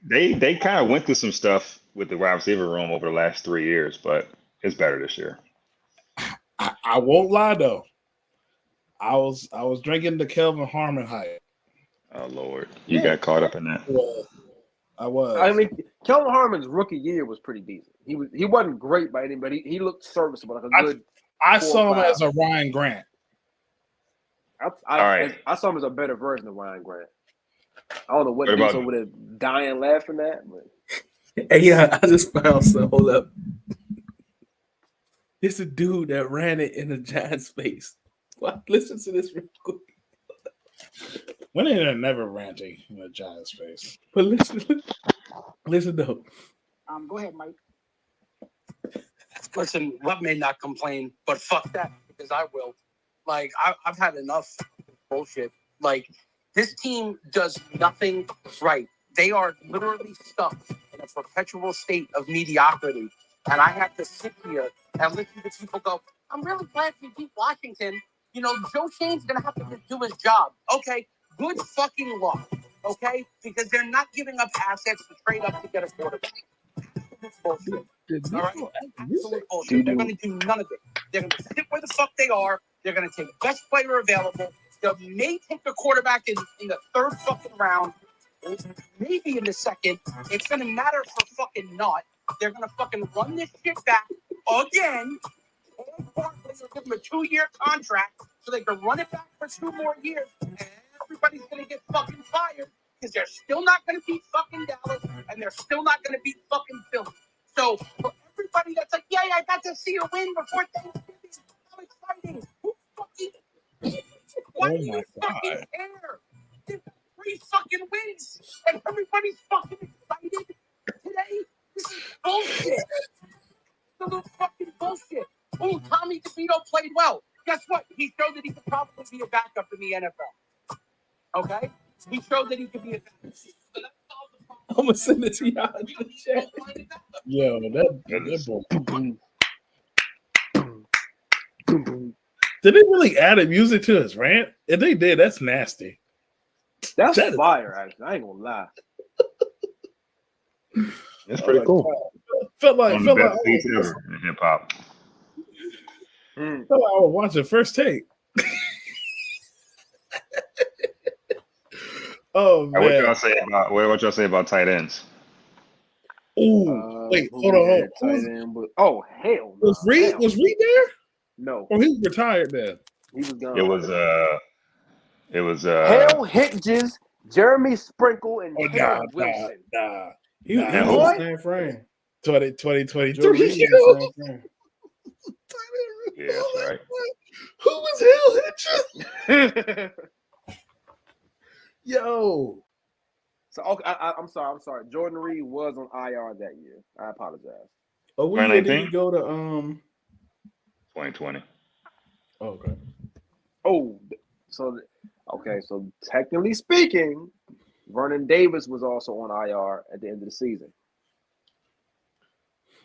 They kind of went through some stuff with the wide receiver room over the last 3 years, but it's better this year. I won't lie though. I was drinking the Kelvin Harmon hype. Oh Lord, you got caught up in that. I was. I mean, Kelvin Harmon's rookie year was pretty decent. He wasn't great by anybody. He looked serviceable, like a good. I saw him as a Ryan Grant. I saw him as a better version of Ryan Grant. I don't know what Deuce over there dying laughing at, but hey, yeah, I just found some. Hold up. It's a dude that ran it in the Giants space. What? Listen to this real quick. When they're never ranting in the Giants space. But listen though. Go ahead, Mike. Listen, Webb may not complain, but fuck that, because I will. Like, I've had enough bullshit. Like, this team does nothing right. They are literally stuck in a perpetual state of mediocrity. And I have to sit here and listen to people go, I'm really glad we beat Washington. You know, Joe Shane's going to have to do his job. Okay, good fucking luck. Okay? Because they're not giving up assets to trade up to get a quarterback. It's bullshit. All right? Absolute bullshit. They're going to do none of it. They're going to sit where the fuck they are. They're going to take best player available. They may take the quarterback in the third fucking round. maybe in the second. It's going to matter for fucking not. They're going to fucking run this shit back again. And Barkley's going to give them a 2-year contract so they can run it back for 2 more years. And everybody's going to get fucking fired because they're still not going to beat fucking Dallas and they're still not going to beat fucking Philly. So for everybody that's like, yeah, I got to see a win before Thanksgiving. How exciting. Who fucking why do you fucking care? They've got 3 fucking wins and everybody's fucking excited today. This is bullshit. Absolute fucking bullshit. Oh, Tommy DeVito played well. Guess what? He showed that he could probably be a backup in the NFL. Okay? He showed that he could be a backup. So that's all the problem. I'm gonna send it to y'all in the chat. Yo, that boy. Did they really add a music to his rant? If they did, that's nasty. That's fire, actually. I ain't gonna lie. It's pretty cool. Felt like One of the best beats ever in hip hop. I was watching First Take. Oh man! What y'all say about tight ends? Ooh, wait, hold on. Oh hell no! Was Reed there? No. Oh, he was retired then. He was gone. It was Hale Hitches, Jeremy Sprinkle, and Taylor Wilson. Nah. He was the same frame. 2023. Yeah, that's right. Who was Hale Hitches? Yo. So okay, I'm sorry. Jordan Reed was on IR that year. I apologize. Oh, when did he go to 2020. Okay. So technically speaking, Vernon Davis was also on IR at the end of the season.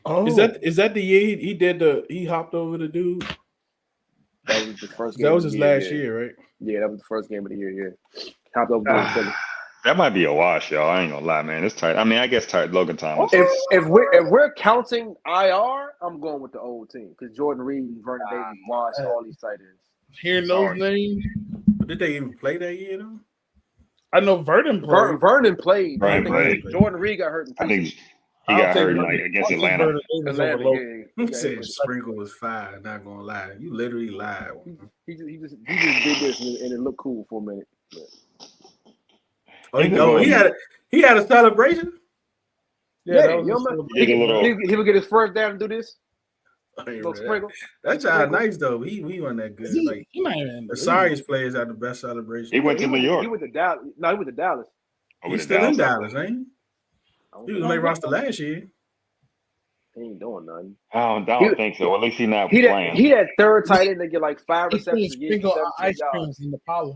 Oh, is that the year he hopped over the dude? That was the first game. That was his last year, right? Yeah, that was the first game of the year. Yeah, hopped over the That might be a wash, y'all. I ain't gonna lie, man. It's tight. I mean, I guess tight. Logan Thomas. If we're counting IR, I'm going with the old team because Jordan Reed and Vernon Davis washed all these tight ends. Hearing those names, did they even play that year though? I know Vernon played. Vernon played. Vernon played. Jordan Reed got hurt. I think he got hurt against Atlanta. He said Sprinkle was fire. Not gonna lie, you literally lied. He just did this and it looked cool for a minute. But. Oh, he had a celebration. Yeah, he would get his first down and do this. Sprinkle. That's how nice though. He wasn't that good. The Science players had the best celebration. He went to New York. He went to Dallas. No, he went to Dallas. He's still in Dallas, ain't he? He was on their roster last year. He ain't doing nothing. I don't think so. At least he's not playing. He had third tight end to get like 5 receptions a year. Ice creams in the parlor.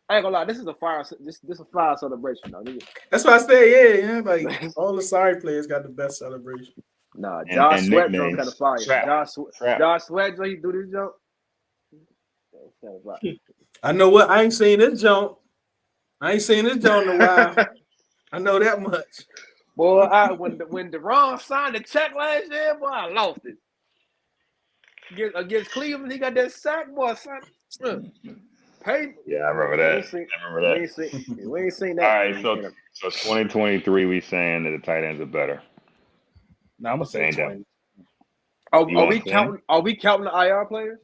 I ain't gonna lie, this is a fire. This is a fire celebration, though. That's what I said. Yeah, like all the sorry players got the best celebration. Nah, Josh Sweat kind of fire. Josh Sweat, he do this jump. I know what I ain't seen this jump. I ain't seen this jump in a while. I know that much. Boy, when DeRon signed the check last year, boy, I lost it. Against Cleveland, he got that sack, boy. Hey, yeah, I remember that. We ain't seen that. All right, so 2023, we saying that the tight ends are better. No, I'm gonna say 20. Are we counting the IR players?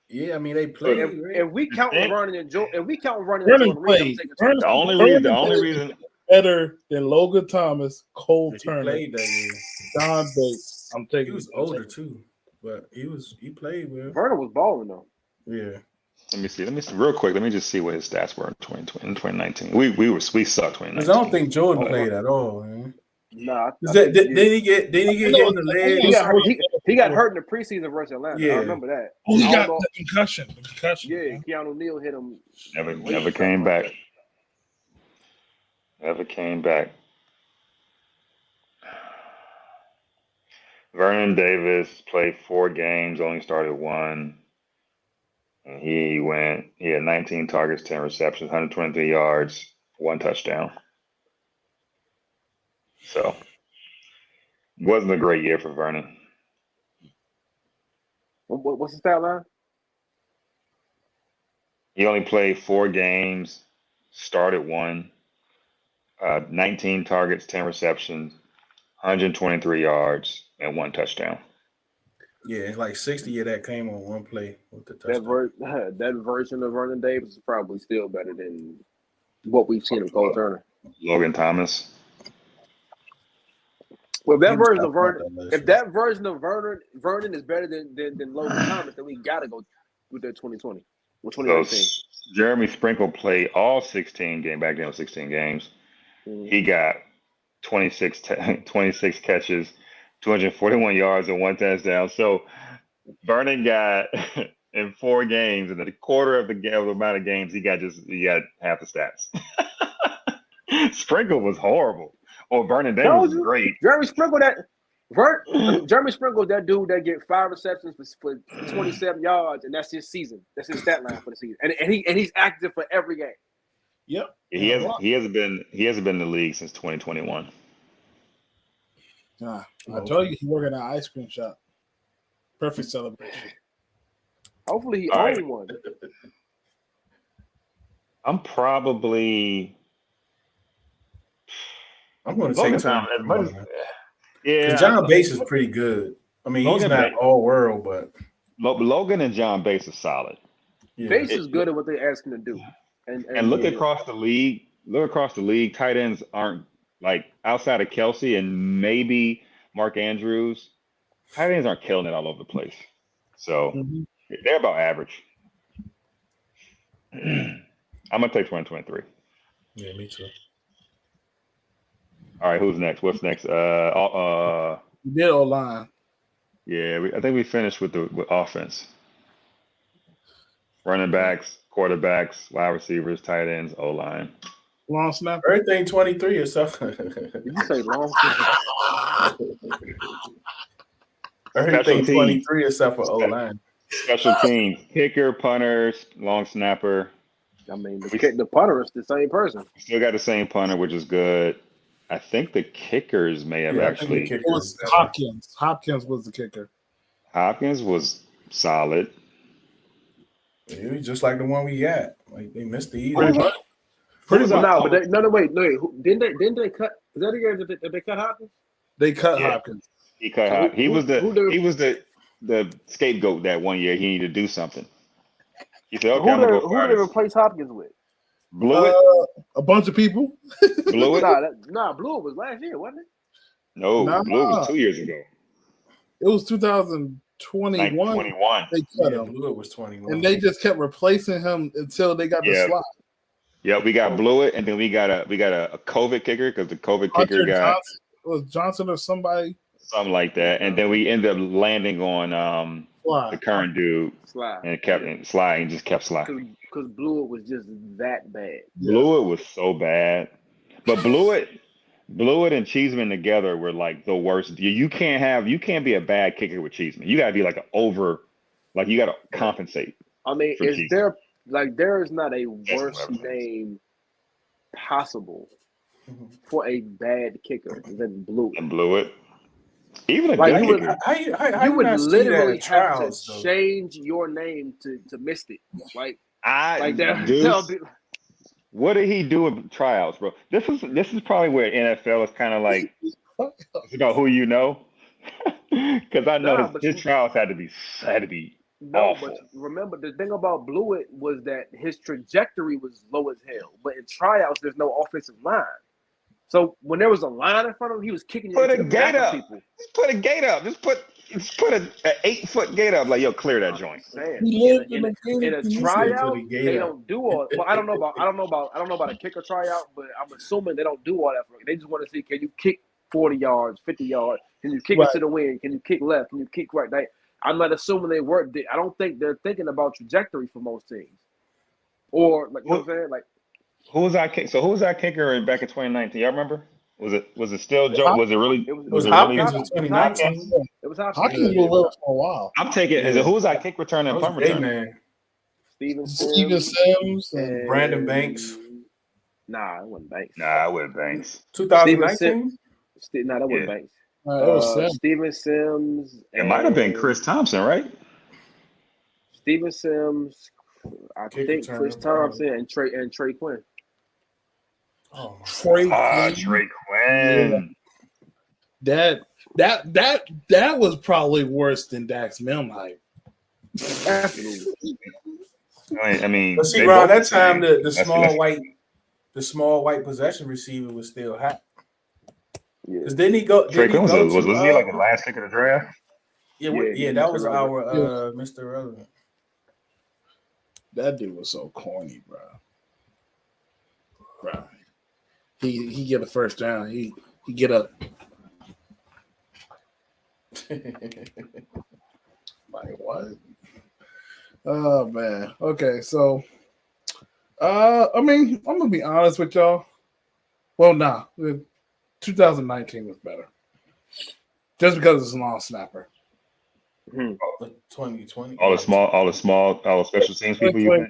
Yeah, I mean they played. If we count Vernon and Jordan, played. The only reason better than Logan Thomas, Cole Turner, played that year. Don Bates. I'm taking. He was older too, but he played well. Vernon was balling though. Yeah. Let me see real quick. Let me just see what his stats were in 2020 and 2019. We sucked 2019. Because I don't think Jordan played at all, man. Nah. Didn't he get hit in the leg? He got hurt in the preseason versus Atlanta. Yeah. I remember that. Oh, he got the concussion. Yeah, Keanu Neal hit him. Never came back. Never came back. Vernon Davis played 4 games, only started 1. And he had 19 targets, 10 receptions, 123 yards, 1 touchdown. So, it wasn't a great year for Vernon. What's the stat line? He only played 4 games, started one, 19 targets, 10 receptions, 123 yards, and 1 touchdown. Yeah, it's like 60 of that came on one play with the touchdown. That version of Vernon Davis is probably still better than what we've seen of Cole Turner. Logan Thomas. Well, if that version of Vernon is better than Logan Thomas, then we gotta go with that 2020 or 2019. So Jeremy Sprinkle played all 16 games back then with 16 games. Mm-hmm. He got 26 catches, 241 yards, and 1 touchdown. So Vernon got in 4 games, and a quarter of the amount of games he got half the stats. Sprinkle was horrible. Oh, Vernon Davis was great. Jeremy Sprinkle, that dude that get 5 receptions for 27 yards, and that's his season. That's his stat line for the season. And he's active for every game. Yep. He hasn't been in the league since 2021. I told you he worked at an ice cream shop. Perfect celebration. Hopefully he owns one. I'm going to take time. Yeah, John Bass is pretty good. I mean, he's not all world, but Logan and John Bass is solid. Yeah. Bass is good at what they ask him to do. And look across the league. Look across the league. Tight ends aren't like outside of Kelsey and maybe Mark Andrews. Tight ends aren't killing it all over the place. So they're about average. I'm gonna take 2023. Yeah, me too. All right, who's next? What's next? We did O-line. Yeah, I think we finished with offense. Running backs, quarterbacks, wide receivers, tight ends, O-line. Long snapper. Everything 23 or something. You say long snapper. Everything 23 except for O-line. Special teams, kicker, punters, long snapper. I mean, the punter is the same person. Still got the same punter, which is good. I think the kickers may have actually. It was Hopkins. Hopkins was the kicker. Hopkins was solid. It was just like the one we got. Like they missed the eater. Wait. Didn't they cut? Is that the year that they cut Hopkins? They cut Hopkins. He cut Hopkins. He was the scapegoat that one year. He needed to do something. He said, "Okay, who did they replace Hopkins with? Blewett? A bunch of people. Blewett? Blewett was last year, wasn't it? No, Blewett was 2 years ago. It was 2021. 21. They cut him. Blewett was 21. And they just kept replacing him until they got the slot. Yeah, we got Blewett, and then we got a COVID kicker because the COVID kicker got Johnson or somebody. Something like that. And then we ended up landing on the current dude. Slide. And kept sliding, just kept sliding. Because Blewett was just that bad. Blewett was so bad. But Blewett and Cheeseman together were like the worst. You can't be a bad kicker with Cheeseman. You gotta be like you gotta compensate. I mean, there is not a worse name possible for a bad kicker than Blewett. And Blewett. Even a good kicker. You would literally have to change your name to missed it. What did he do in tryouts, bro? This is probably where NFL is kind of like it's about who you know, because I know his trials had to be awful. But remember the thing about Blewett was that his trajectory was low as hell. But in tryouts, there's no offensive line. So when there was a line in front of him, he was kicking put a gate up. Just put a gate up. Just put an 8-foot gate up. Like, yo, clear that joint. In a tryout, they don't do all. Well, I don't know about a kicker tryout, but I'm assuming they don't do all that. They just want to see, can you kick 40 yards, 50 yards? Can you kick it to the wind? Can you kick left? Can you kick right? I'm not assuming they work. I don't think they're thinking about trajectory for most teams. Or you know what I'm saying? Like. Who was our kicker? So who was our kicker back in 2019? Y'all remember? Was it still Joe? Was it really? It was Hopkins in 2019. It was Hopkins. Hopkins was with us for a while. I'm taking. Is it who was our kick return and punt return? Steven Sims and Brandon Banks. Nah, it wasn't Banks. Nah, it wasn't Banks. 2019. Nah, that wasn't Banks. It was Sims. Steven Sims. It might have been Chris Thompson, right? Steven Sims. I think Chris Thompson and Trey Quinn. Oh, Trey Quinn. Trey Quinn. Yeah. That was probably worse than Dax Milne hype. Absolutely. I mean, but see, they around both that time, same. the small white possession receiver was still hot. Because didn't he go? Trey Quinn wasn't he like the last pick of the draft? Yeah, that was our Mr. Relevant. That dude was so corny, bro. He get a first down. He get up. Like what? Oh man. Okay, so I mean, I'm gonna be honest with y'all. Well, 2019 was better. Just because it's a long snapper. 2020. All the special teams people you think?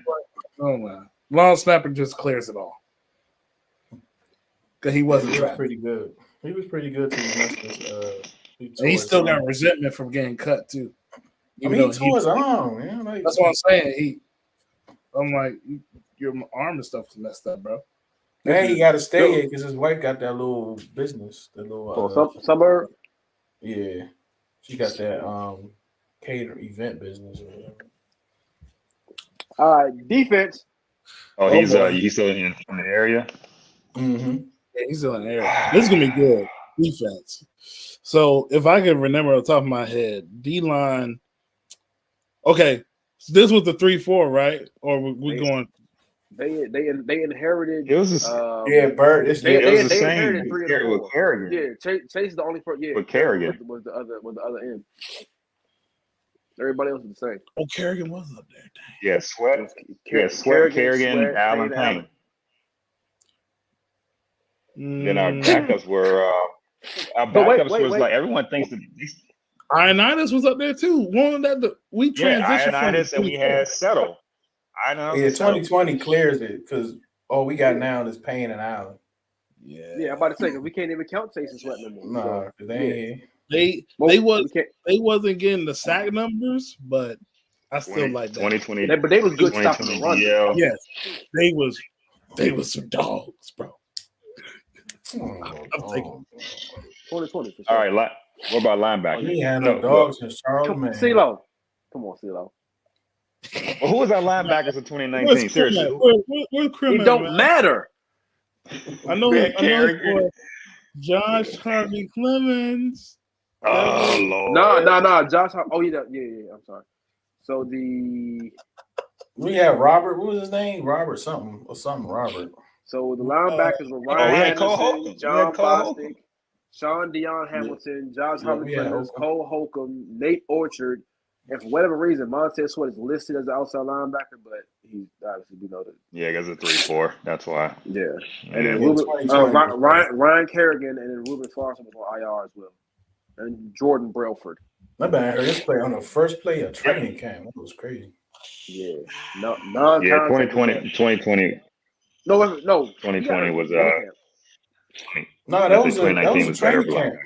Oh man. Long snapper just clears it all. Because he wasn't pretty good. He was pretty good to he still got resentment from getting cut too. I mean, he tore his arm, man. Like, that's what I'm saying. I'm like, your arm and stuff was messed up, bro. And he got to stay here because his wife got that little business, the little suburb. Yeah, she got that cater event business or whatever. All right, defense. Oh, he's still in the area. Mm-hmm. Yeah, he's still in the area. This is gonna be good defense. So if I can remember off the top of my head, D-line. Okay, so this was the 3-4, right? Or we going? They inherited. It was Bird. They was the same inherited 3 and 4. with Kerrigan. Yeah, Chase is the only person. Yeah, with Kerrigan was the other end. Everybody else was the same. Oh, Kerrigan was up there. Dang. Yeah, Sweat, Kerrigan, Allen Payne. Then our backups were like everyone thinks that these. Ioannidis was up there too. One that we transitioned Ioannidis and we had Settle. Yeah, 2020 clears it because all we got now is Payne and Allen. Yeah, I'm about to say because we can't even count Chase and Sweat no more. No, they wasn't getting the sack numbers, but I still like that. 2020, but they was good stopping the run. Yes, they was some dogs, bro. I'm taking 2020. For sure. All right, what about linebackers? He had no dogs in Charlotte, man. Ceelo. Come on, Ceelo. Well, who was our linebackers in 2019? Seriously, it don't matter. I know Josh Harvey Clemens. Oh Lord. No. Josh. Oh yeah. I'm sorry. So we had Robert. What was his name? Robert something or something. Robert. So the linebackers were Ryan Anderson, John Bostic, Sean Dion Hamilton, Josh Harvey Clemens, Cole Holcomb, Nate Orchard, and for whatever reason, Montez Sweat is listed as an outside linebacker, but he's obviously noted. Yeah, because it's 3-4. That's why. Yeah. And then Ryan Kerrigan and then Ruben Foster was on IR as well. And Jordan Brailford. My bad. I heard this play on the first play of training camp. That was crazy. Yeah. No. 2020. No. 2020 was No, that was a training camp.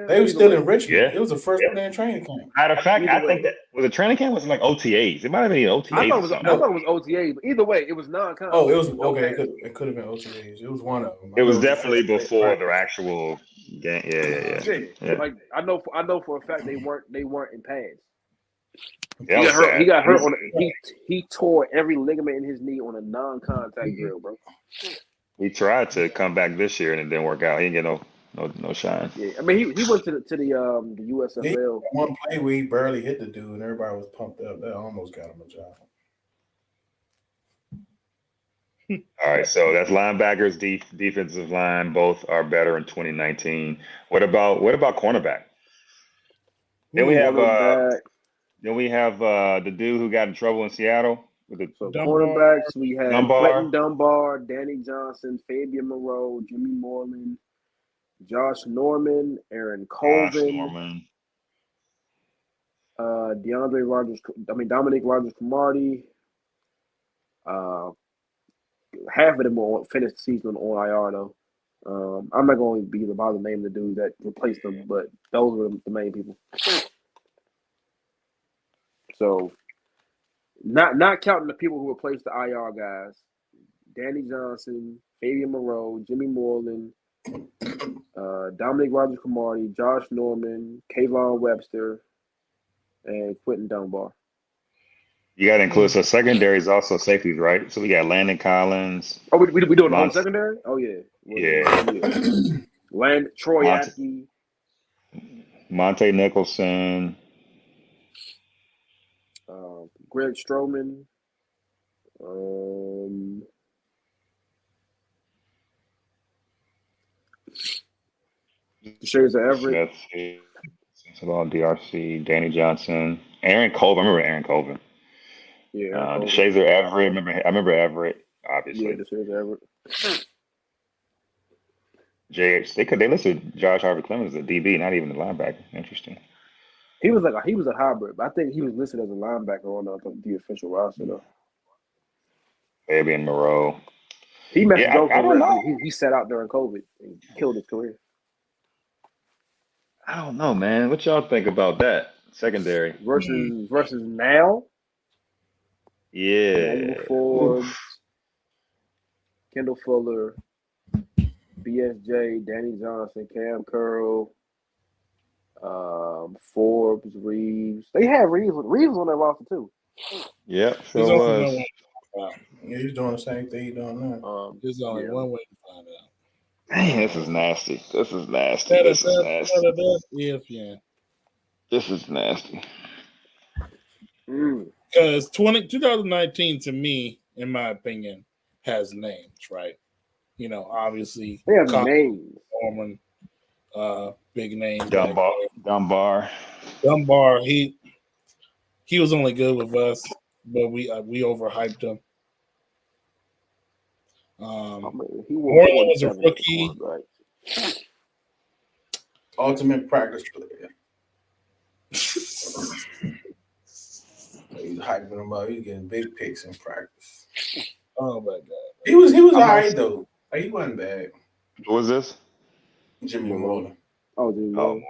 They were still in Richmond. Yeah. It was the first day in training camp. Matter of fact, I think that was a training camp was like OTAs. It might have been OTAs. I thought it was OTAs, but either way, it was non-con. Oh, it was okay. It could have been OTAs. It was one of them. It was definitely before the actual game. Yeah. Like I know for a fact they weren't in pads. Yeah, he got hurt on he tore every ligament in his knee on a non-contact drill, bro. He tried to come back this year and it didn't work out. He didn't get no shine. Yeah, I mean he went to the USFL. One play where he barely hit the dude and everybody was pumped up. That almost got him a job. All right, so that's linebackers, defensive line. Both are better in 2019. What about cornerback? Then we have the dude who got in trouble in Seattle with the cornerbacks. We have Clinton Dunbar, Danny Johnson, Fabian Moreau, Jimmy Moreland, Josh Norman, Aaron Colvin, Dominic Rogers-Cromartie. Half of them will finish the season on IR though. I'm not going to be about to name the dudes that replaced them, but those were the main people. So, not counting the people who replaced the IR guys: Danny Johnson, Fabian Moreau, Jimmy Moreland, Dominic Rodgers-Cromartie, Josh Norman, Kayvon Webster, and Quentin Dunbar. You got to include so secondary is also safeties, right? So we got Landon Collins. Oh, we doing the whole secondary? Oh yeah. Yeah. Troy Apke. Monte Nicholson. Greg Stroman. Shazer Everett. It's about DRC, Danny Johnson, Aaron Colvin. I remember Aaron Colvin. Yeah. Shazer Everett. I remember Everett, obviously. Yeah, the Shazer Everett. They listed Josh Harvey Clemens as a DB, not even the linebacker. Interesting. He was a hybrid, but I think he was listed as a linebacker on the official roster though. Fabian Moreau. He messed up. I don't know. He sat out during COVID and killed his career. I don't know, man. What y'all think about that secondary versus now? Yeah. Emmanuel Forbes, Kendall Fuller, BSJ, Danny Johnson, Cam Curl, Forbes, Reeves. They had Reeves on their roster too. Yep, sure was. Yeah, he's doing the same thing he's doing now. There's only one way to find out. Man, this is nasty. This is nasty. Yeah. This is nasty. Because 2019 to me, in my opinion, has names, right? You know, obviously they have names. Norman, big names. Dunbar. He was only good with us, but we overhyped him. Moreland was a rookie. Ultimate practice player. He's hyping him up. He's getting big picks in practice. Oh my god. He was all right though. Like, he wasn't bad. Who was this? Jimmy Moreland. Oh, Jimmy Moreland.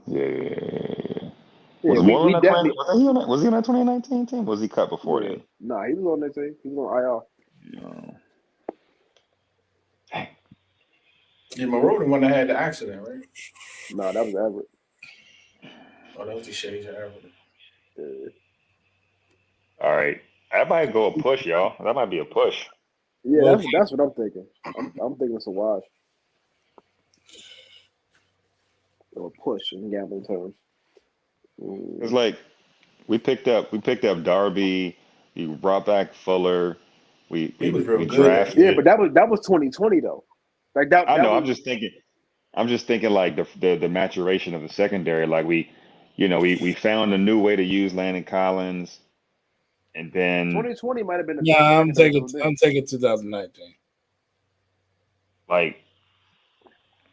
Yeah. Was he on that 2019 team? Was he cut before then? No, he was on that team. He was on IR. No. Yeah, Moreau the one that had the accident, right? No, that was Everett. Oh, that was the Shazer Everett. Yeah. All right. That might go a push, y'all. That might be a push. Yeah, that's what I'm thinking. I'm thinking it's a wash. Or a push in gambling terms. It's like we picked up Darby, we brought back Fuller, we drafted. Yeah, but that was 2020 though. Like that. I know. I'm just thinking like the maturation of the secondary. Like we found a new way to use Landon Collins, and then 2020 might have been. I'm taking 2019. Like,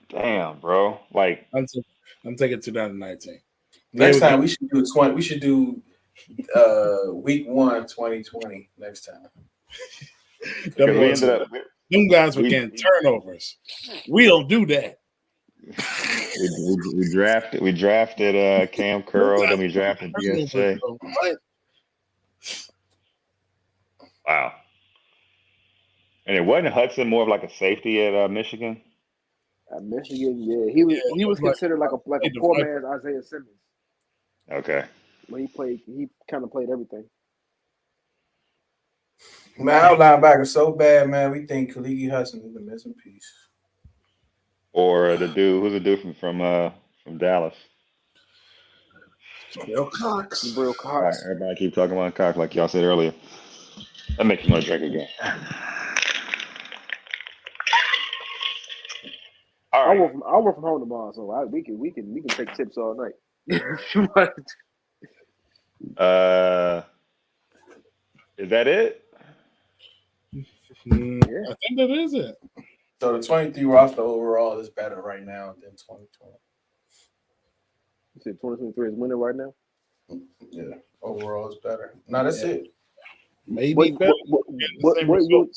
damn, bro. Like, I'm taking 2019. Next time we should do week 1 2020 next time. Them guys were getting turnovers. We don't do that. We drafted Cam Curl, then we drafted BSJ. Wow. And it wasn't Hudson more of like a safety at Michigan? At Michigan, yeah. He was considered like a poor man's Isaiah Simmons. Okay. When he kind of played everything. Man, our linebacker so bad, man. We think Kaliki Hudson is the missing piece. Or who's the dude from Dallas? Jabril Cox. All right, everybody keep talking about Cox like y'all said earlier. That makes me want to drink again. All right. I work from home tomorrow, so we can take tips all night. Is that it? Yeah. I think that is it. So the 23 roster overall is better right now than 2020. You said 2023 is winning right now? Yeah, overall is better. No, that's it. Maybe better. What you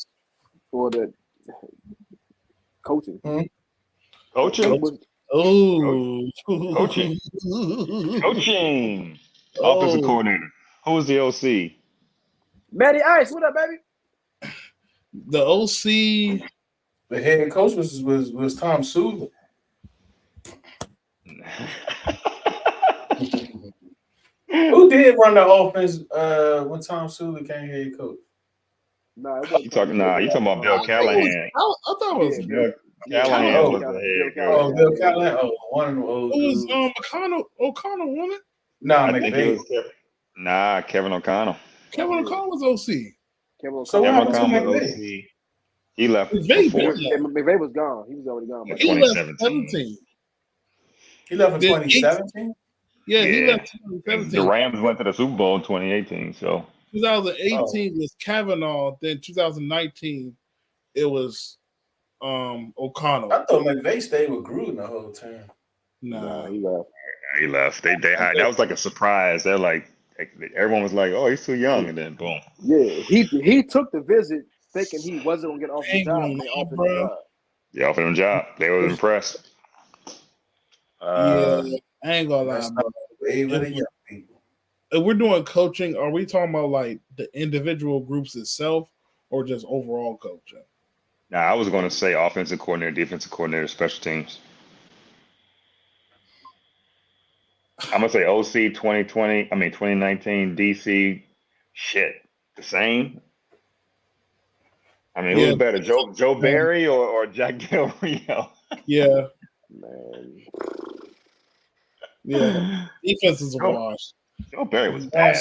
for the coaching? Coaching. Offensive coordinator. Who was the OC? Matty Ice, what up, baby? The OC. The head coach was Tom Sula. Who did run the offense when Tom Sula became head coach? Nah, it wasn't. You talking about Bill Callahan. I thought it was Bill Callahan was the head coach. Bill Callahan. Oh, one of them old it dudes. was O'Connell, wasn't it? Nah, I think it was Kevin O'Connell. Kevin O'Connell was OC. So what happened to O'Connell was McVay? OC. He left McVay before. McVay was gone. He was already gone. In He left 2017. He left in 2017? Yeah, he left in 2017. The Rams went to the Super Bowl in 2018. So 2018 was Kavanaugh. Then 2019, it was O'Connell. I thought McVay stayed with Gruden the whole time. Nah, he left. He left. They hired. That was like a surprise. They're like, everyone was like, "Oh, he's too young," and then boom. Yeah, he took the visit thinking he wasn't gonna get off the job. They offered him the job. They offered him a job. They were impressed. Yeah, I ain't gonna lie, bro. If we're doing coaching, are we talking about like the individual groups itself, or just overall coaching? Nah, I was going to say offensive coordinator, defensive coordinator, special teams. I'm gonna say OC 2019, DC, shit, the same. I mean, who's better, Joe Barry or Jack Del Rio? Yeah, man. Yeah, defense is a wash. Joe Barry was bad.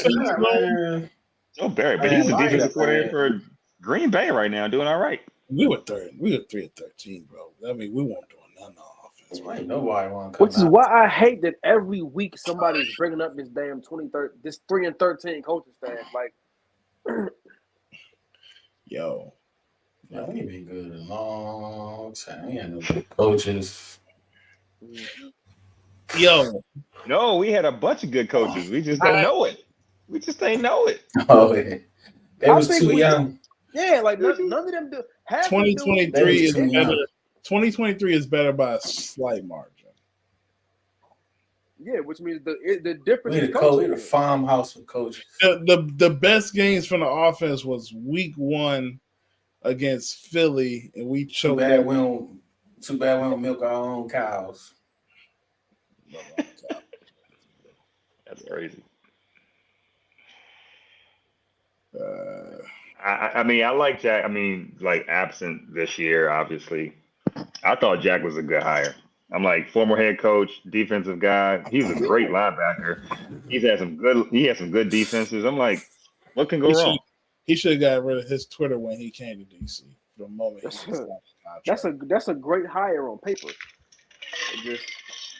Joe Barry, but he's the defensive coordinator for Green Bay right now, doing all right. We were 3 and 13, bro. I mean, we weren't doing nothing on offense. Right? Nobody want to come. Which is why I hate that every week somebody's bringing up this damn 3 and 13 coaching staff. Like, yo, we ain't been good in a long time. We ain't no good coaches. Yo, no, we had a bunch of good coaches. We just don't know it. We just ain't know it. Oh, yeah. They was too young. Yeah, like none of them do. 2023 is better. 2023 is better by a slight margin. Yeah, which means the difference is coaching. The farmhouse of coaches. The best games from the offense was week 1 against Philly, and we choked. Too bad we don't milk our own cows. That's crazy. I mean, I like Jack. I mean, like absent this year, obviously. I thought Jack was a good hire. I'm like former head coach, defensive guy. He's a great linebacker. He has some good defenses. I'm like, what can go wrong? He should have got rid of his Twitter when he came to DC. The moment that's a great hire on paper.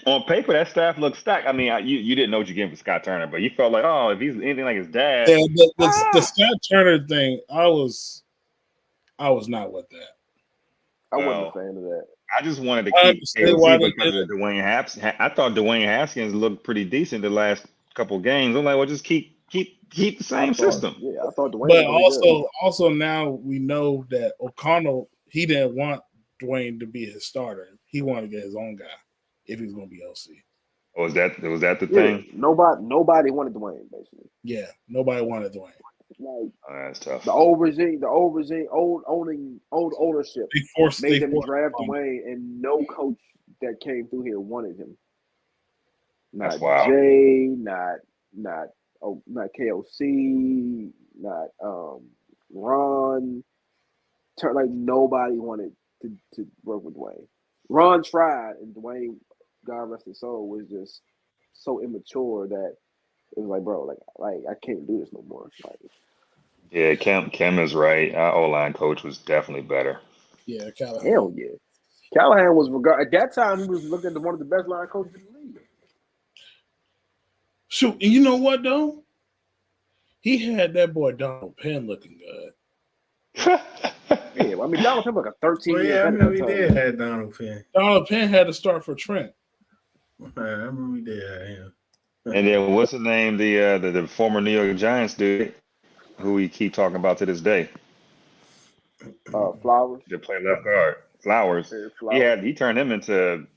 On paper, that staff looks stacked. I mean, you didn't know what you getting for Scott Turner, but you felt like, oh, if he's anything like his dad. Yeah, the Scott Turner thing, I was not with that. I wasn't a fan of that. I just wanted to keep KOC because of Dwayne Haskins. I thought Dwayne Haskins looked pretty decent the last couple of games. I'm like, well, just keep the same system. Yeah, I thought Dwayne. But also now we know that O'Connell, he didn't want Dwayne to be his starter. He wanted to get his own guy if he's going to be OC. Oh, was that the thing? Nobody wanted Dwayne, basically. Yeah, nobody wanted Dwayne. Like, that's tough. The old ownership made them draft Dwayne, and no coach that came through here wanted him. Not Jay, not KOC, not Ron. Like nobody wanted to work with Dwayne. Ron tried, and Dwayne, God rest his soul, was just so immature that it was like, bro, like I can't do this no more. Like, yeah, Cam is right. Our O-line coach was definitely better. Yeah, Callahan. Hell yeah. Callahan was at that time he was looking at one of the best line coaches in the league. Shoot, and you know what though? He had that boy Donald Penn looking good. Yeah, well, I mean Donald Penn like a 13 year. Yeah, I remember he did have Donald Penn. Donald Penn had to start for Trent. I remember he did have him. And then what's the name? The former New York Giants dude who we keep talking about to this day. Flowers. To play left guard. Flowers. He turned him into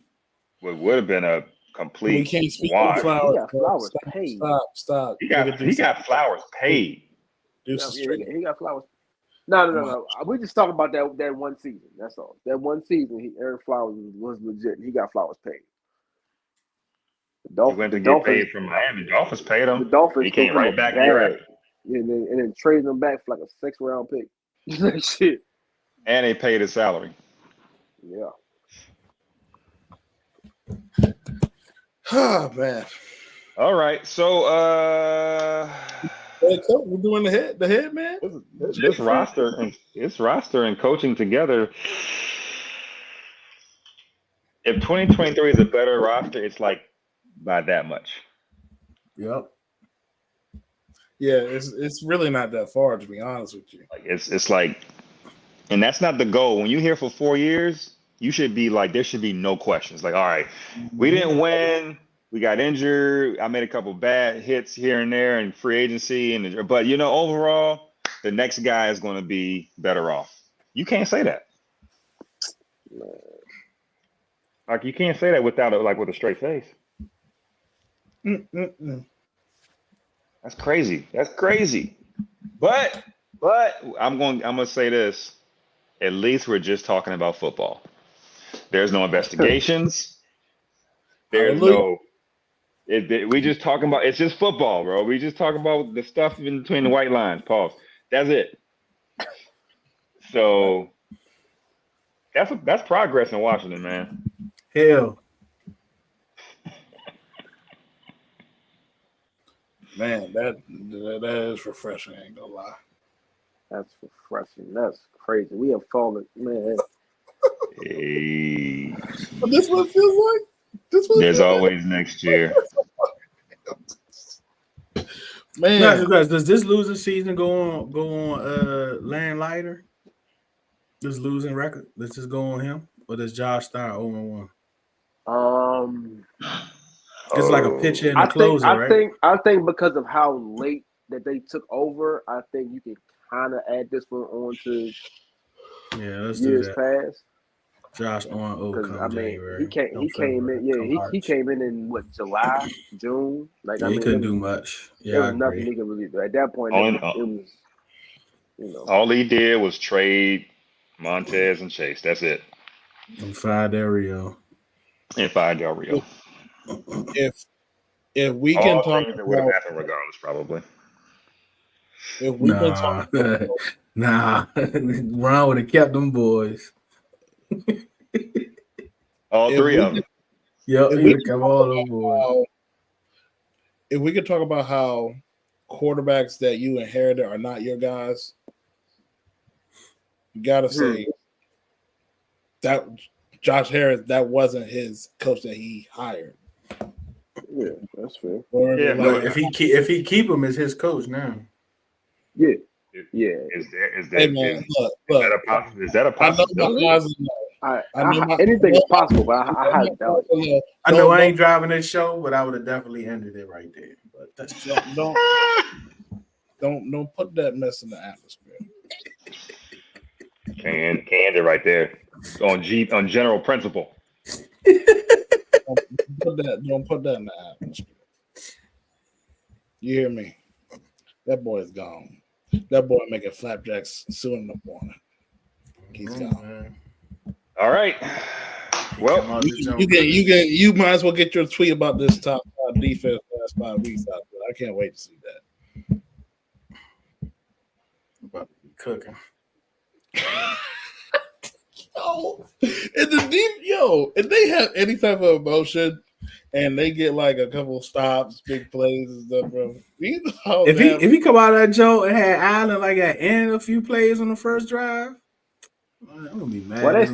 what would have been a complete. We can't speak wash. on Flowers. He got Flowers paid. Stop. He got Flowers paid. He got Flowers. No. We just talking about that one season. That's all. That one season, Eric Flowers was legit. He got Flowers paid. He went to get paid from Miami. The Dolphins paid him. The Dolphins He came right back here. And then traded him back for like a 6th round pick. Shit. And they paid his salary. Yeah. Oh man. All right. So we're doing the head man. This roster and coaching together. If 2023 is a better roster, it's like by that much. Yep. Yeah, it's really not that far, to be honest with you. Like it's like, and that's not the goal. When you're here for 4 years, you should be like, there should be no questions. Like, all right, we didn't win, we got injured, I made a couple bad hits here and there in free agency, but overall, the next guy is going to be better off. You can't say that. Like you can't say that with a straight face. That's crazy. But I'm gonna say this. At least we're just talking about football. There's no investigations. There's no. We just talking about. It's just football, bro. We just talking about the stuff in between the white lines. Pause. That's it. So that's progress in Washington, man. Hell. Man, that is refreshing. I ain't gonna lie. That's refreshing. That's crazy. We have fallen, man. Hey. This what it feels like. There's always next year. Man, does this losing season go on Land Lighter? This losing record? Does this go on him, or does Josh start 0-1? It's like a pitcher and a closer, right? I think because of how late that they took over, I think you can kind of add this one on to years past. Josh on January. He came in what, July, June? Like he couldn't do much. Yeah, there was nothing he could really do at that point. It was, all he did was trade Montez and Chase. That's it. And Del Rio. If we can talk about, it would have happened regardless, probably. If we can talk Ron would have kept them boys. All three of them. Yep, he would have kept all them boys. If we could talk about how quarterbacks that you inherited are not your guys, you gotta say that Josh Harris, that wasn't his coach that he hired. Yeah, that's fair. If he keep him as his coach now. Yeah. Is that a possibility? Anything is possible, but I highly doubt it. I know I ain't driving this show, but I would have definitely ended it right there. But that's don't put that mess in the atmosphere. Can end it right there on general principle. Don't put that in the atmosphere. You hear me? That boy is gone. That boy making flapjacks soon in the morning. He's gone. All right. Well, you might as well get your tweet about this top 5 defense last 5 weeks out there. I can't wait to see that. About to be cooking. If they have any type of emotion and they get like a couple stops, big plays and stuff, bro. If he come out of that joke and had Allen like end a few plays on the first drive, I'm gonna be mad. Well, they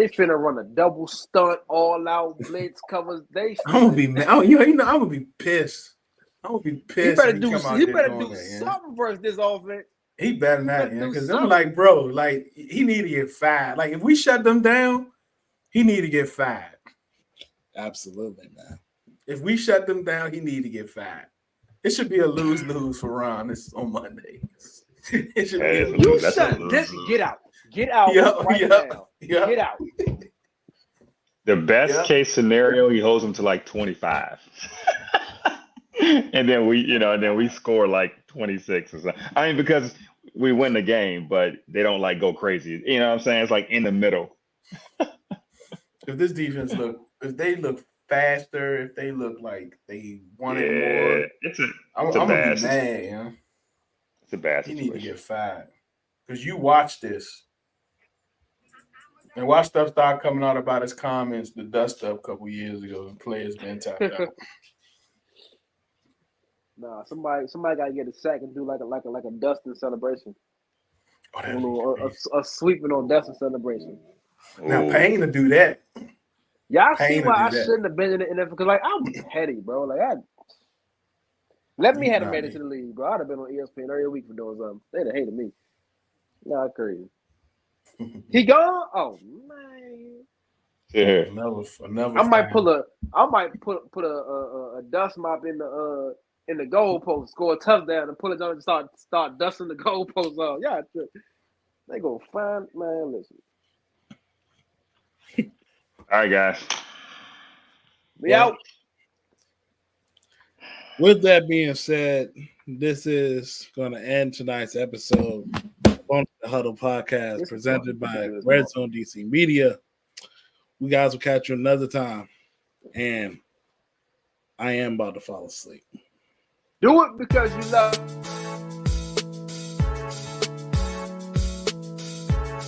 finna run a double stunt, all out blitz covers. I'm gonna be mad. I'm gonna be pissed. I'm gonna be pissed. He better do something versus this offense. He better not, because I'm like, bro, like he need to get fired. Like if we shut them down, he need to get fired. Absolutely, man. If we shut them down, he need to get fired. It should be a lose-lose for Ron. This on Monday. It should be you shut this. Get out. Get out now. Get out. The best case scenario, he holds them to like 25. And then we score like 26 or something. I mean, because we win the game, but they don't like go crazy. You know what I'm saying? It's like in the middle. If this defense if they look faster, if they look like they want it Yeah, more, I'm gonna be mad, you know? It's a bad He situation. need to get fired. Because you watch this. And watch stuff start coming out about his comments, the dust up a couple years ago, and players been tapped out. Nah, somebody gotta get a sack and do like a Dustin celebration. Oh, a sweeping on Dustin celebration. Now Payne to do that. Y'all see why I shouldn't have been in the NFL? Because like I'm petty, bro. Like let me have made it to the league, bro. I'd have been on ESPN every week for doing something. They'd have hated me. Nah, crazy. He gone? Oh man. Yeah. Another I might put a dust mop in the goalpost, score a touchdown, and pull it down and start dusting the goalpost off. Yeah, they go find man. Listen. All right, guys. We out. With that being said, this is going to end tonight's episode on the Huddle Podcast presented by RedzonedcMedia. We guys will catch you another time. And I am about to fall asleep. Do it because you love